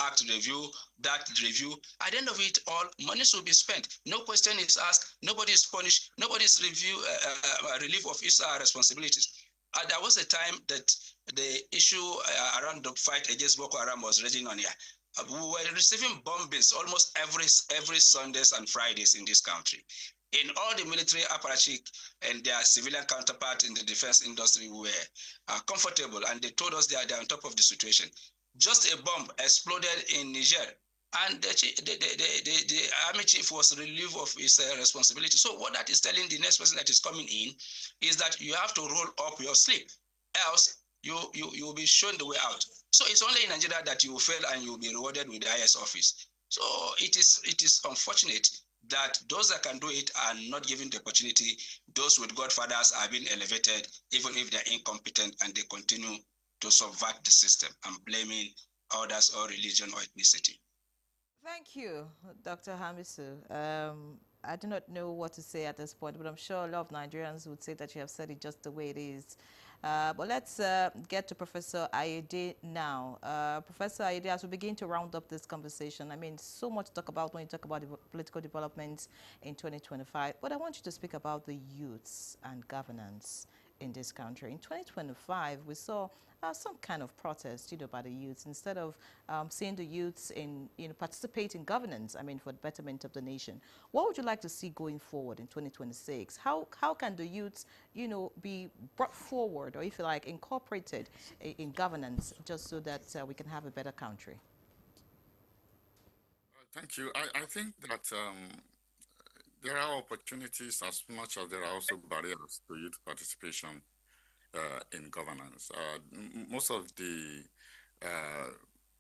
act review, that review. At the end of it all, money will be spent. No question is asked. Nobody is punished. Nobody is relief of its responsibilities. There was a time that the issue around the fight against Boko Haram was raging on here. We were receiving bombings almost every Sundays and Fridays in this country. In all the military apparatchik and their civilian counterpart in the defense industry were comfortable, and they told us they're on top of the situation. Just a bomb exploded in Niger, and the army chief was relieved of his responsibility. So what that is telling the next person that is coming in is that you have to roll up your sleeve, else you will be shown the way out. So it's only in Nigeria that you will fail and you will be rewarded with the highest office. So it is unfortunate that those that can do it are not given the opportunity. Those with godfathers are being elevated, even if they're incompetent, and they continue to subvert the system and blaming others or religion or ethnicity. Thank you, Dr. Hamisu. I do not know what to say at this point, but I'm sure a lot of Nigerians would say that you have said it just the way it is. But let's get to Professor Ayede now. Professor Ayede, as we begin to round up this conversation, I mean, so much to talk about when you talk about the political developments in 2025, but I want you to speak about the youths and governance in this country. In 2025, we saw some kind of protest, by the youths. Instead of seeing the youths participate in governance, I mean, for the betterment of the nation. What would you like to see going forward in 2026? How can the youths, be brought forward, or if you like, incorporated in governance, just so that we can have a better country? Thank you. I think that there are opportunities as much as there are also barriers to youth participation in governance. Most of the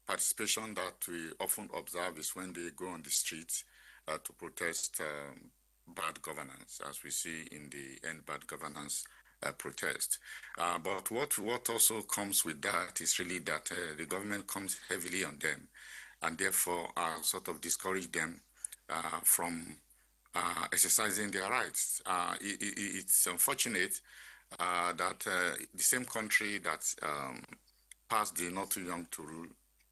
participation that we often observe is when they go on the streets to protest bad governance, as we see in the End Bad Governance protest. But what also comes with that is really that the government comes heavily on them, and therefore sort of discourage them from exercising their rights. It's unfortunate that the same country that passed the Not Too Young to Rule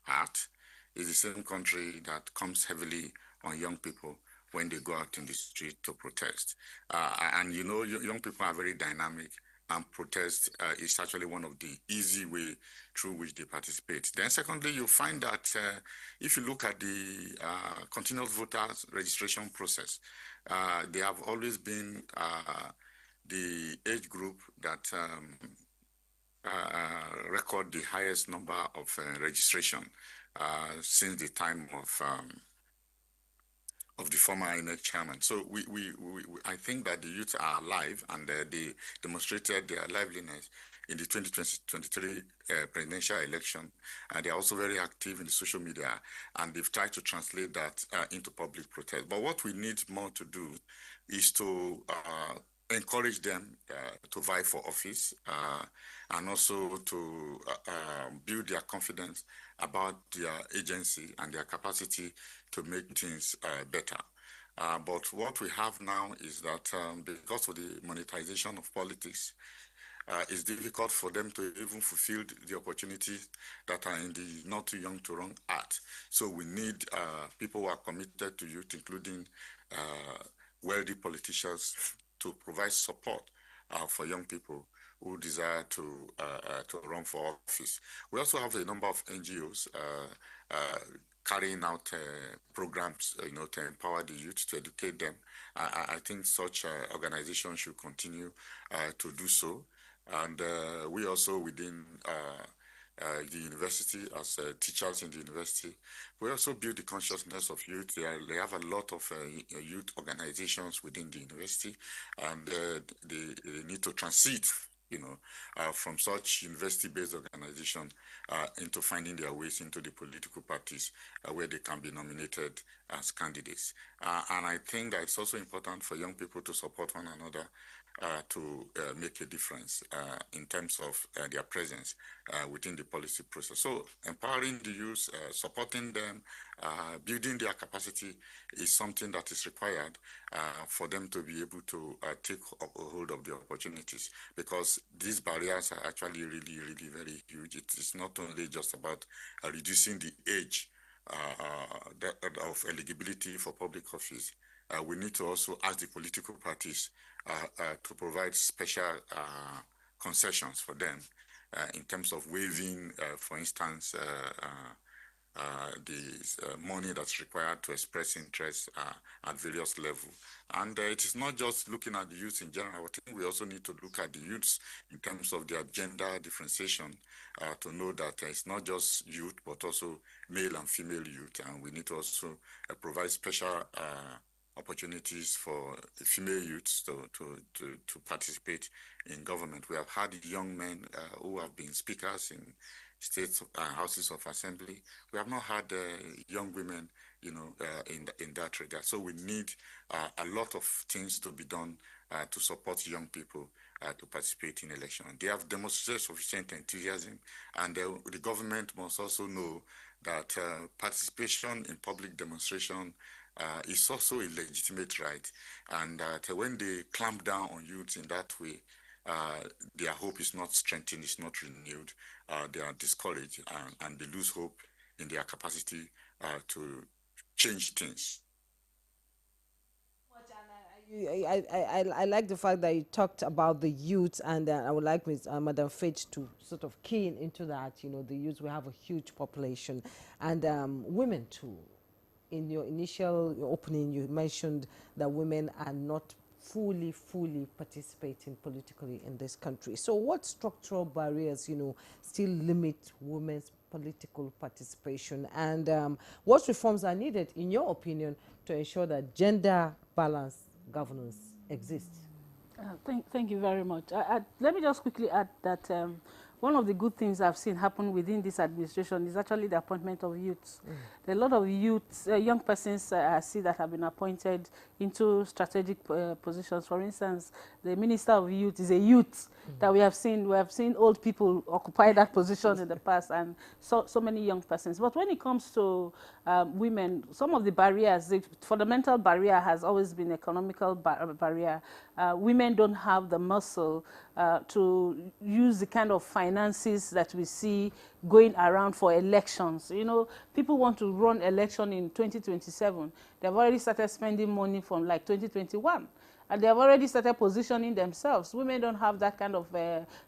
Act is the same country that comes heavily on young people when they go out in the street to protest. And young people are very dynamic, and protest is actually one of the easy way through which they participate. Then secondly, you find that if you look at the continuous voters registration process, they have always been the age group that record the highest number of registration since the time of the former INEC chairman. So I think that the youth are alive, and they demonstrated their liveliness in the 2023 presidential election, and they are also very active in the social media, and they've tried to translate that into public protest. But what we need more to do is to encourage them to vie for office, and also to build their confidence about their agency and their capacity to make things better. But what we have now is that because of the monetization of politics, it's difficult for them to even fulfill the opportunities that are in the Not Too Young to Run Act. So we need people who are committed to youth, including wealthy politicians, to provide support for young people who desire to run for office. We also have a number of NGOs carrying out programs, to empower the youth, to educate them. I think such organizations should continue to do so. And we also within the university, as teachers in the university, we also build the consciousness of youth. They have a lot of youth organizations within the university, and they need to transit, from such university-based organization into finding their ways into the political parties where they can be nominated as candidates. And I think that it's also important for young people to support one another to make a difference in terms of their presence within the policy process. So empowering the youth, supporting them, building their capacity is something that is required for them to be able to take a hold of the opportunities, because these barriers are actually really, really very huge. It is not only just about reducing the age of eligibility for public office. We need to also ask the political parties to provide special concessions for them in terms of waiving, for instance, the money that's required to express interest at various levels. And it is not just looking at the youth in general. I think we also need to look at the youths in terms of their gender differentiation to know that it's not just youth, but also male and female youth. And we need to also provide special opportunities for the female youths to participate in government. We have had young men who have been speakers in states houses of assembly. We have not had young women, in that regard. So we need a lot of things to be done to support young people to participate in election. They have demonstrated sufficient enthusiasm, and the government must also know that participation in public demonstration is also a legitimate right, and that when they clamp down on youth in that way, their hope is not strengthened, it's not renewed, they are discouraged, and they lose hope in their capacity to change things. I like the fact that you talked about the youth, and I would like Madam Faith to sort of key into that. The youth, we have a huge population, and women too. In your initial opening, you mentioned that women are not fully participating politically in this country. So what structural barriers, still limit women's political participation, and what reforms are needed, in your opinion, to ensure that gender balanced governance exists? Thank you very much. Let me just quickly add that one of the good things I've seen happen within this administration is actually the appointment of youths. There are a lot of youths, young persons I see that have been appointed into strategic positions. For instance, the Minister of Youth is a youth that we have seen. We have seen old people occupy that position in the past, and so many young persons. But when it comes to women, some of the barriers, the fundamental barrier has always been economical barrier. Women don't have the muscle to use the kind of finances that we see going around for elections. People want to run election in 2027. They've already started spending money from like 2021. And they have already started positioning themselves. Women don't have that kind of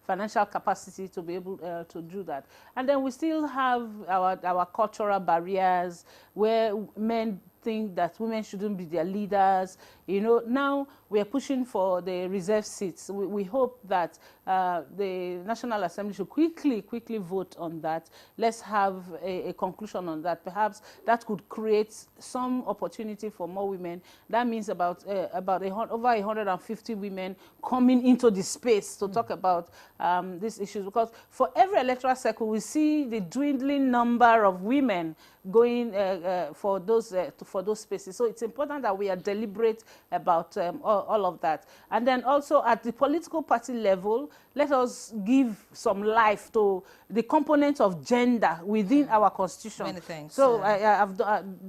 financial capacity to be able to do that. And then we still have our cultural barriers where men think that women shouldn't be their leaders. Now we are pushing for the reserve seats. We hope that the National Assembly should quickly vote on that. Let's have a conclusion on that. Perhaps that could create some opportunity for more women. That means about over 150 women coming into the space to talk about these issues. Because for every electoral cycle, we see the dwindling number of women going for those spaces. So it's important that we are deliberate about all of that. And then also at the political party level, let us give some life to the component of gender within our constitution. Many things. So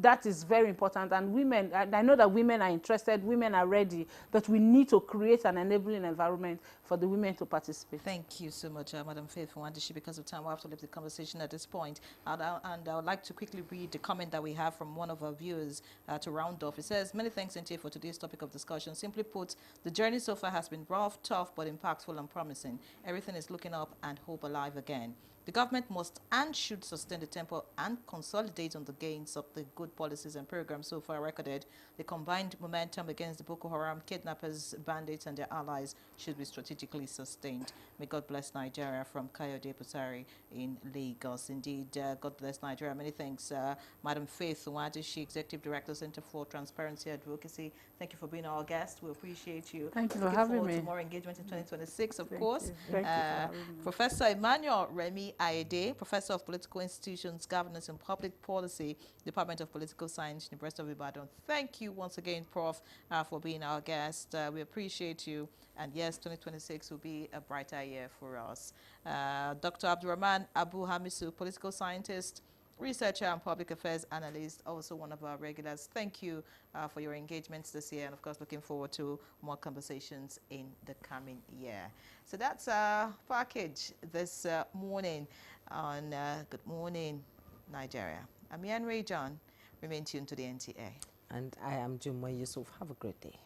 that is very important. And women, I know that women are interested, women are ready, but we need to create an enabling environment for the women to participate. Thank you so much, Madam Faith Wandishi. Because of time, we'll have to leave the conversation at this point. And I would like to quickly read the comment that we have from one of our viewers to round off. It says, many thanks, NTA, for today's topic of discussion. Simply put, the journey so far has been rough, tough, but impactful and promising. Everything is looking up and hope alive again. The government must and should sustain the tempo and consolidate on the gains of the good policies and programs so far recorded. The combined momentum against the Boko Haram kidnappers, bandits and their allies should be strategically sustained. May God bless Nigeria, from Kayode Pusari in Lagos. Indeed, God bless Nigeria. Many thanks, Madam Faith Nwadishi, Executive Director, Center for Transparency Advocacy. Thank you for being our guest. We appreciate you. Thank you for Looking having forward me. to more engagement in 2026, of course. Thank you for having me. Professor Emmanuel Remy Aide, Professor of Political Institutions, Governance and Public Policy, Department of Political Science, University of Ibadan. Thank you once again, Prof, for being our guest. We appreciate you. And yes, 2026 will be a brighter year for us. Dr. Abdurrahman Abu Hamisu, political scientist, researcher and public affairs analyst, also one of our regulars. Thank you for your engagements this year, and of course looking forward to more conversations in the coming year. So that's our package this morning on Good Morning Nigeria. I'm Yan Ray John. Remain tuned to the NTA. And I am Jumma Yusuf. Have a great day.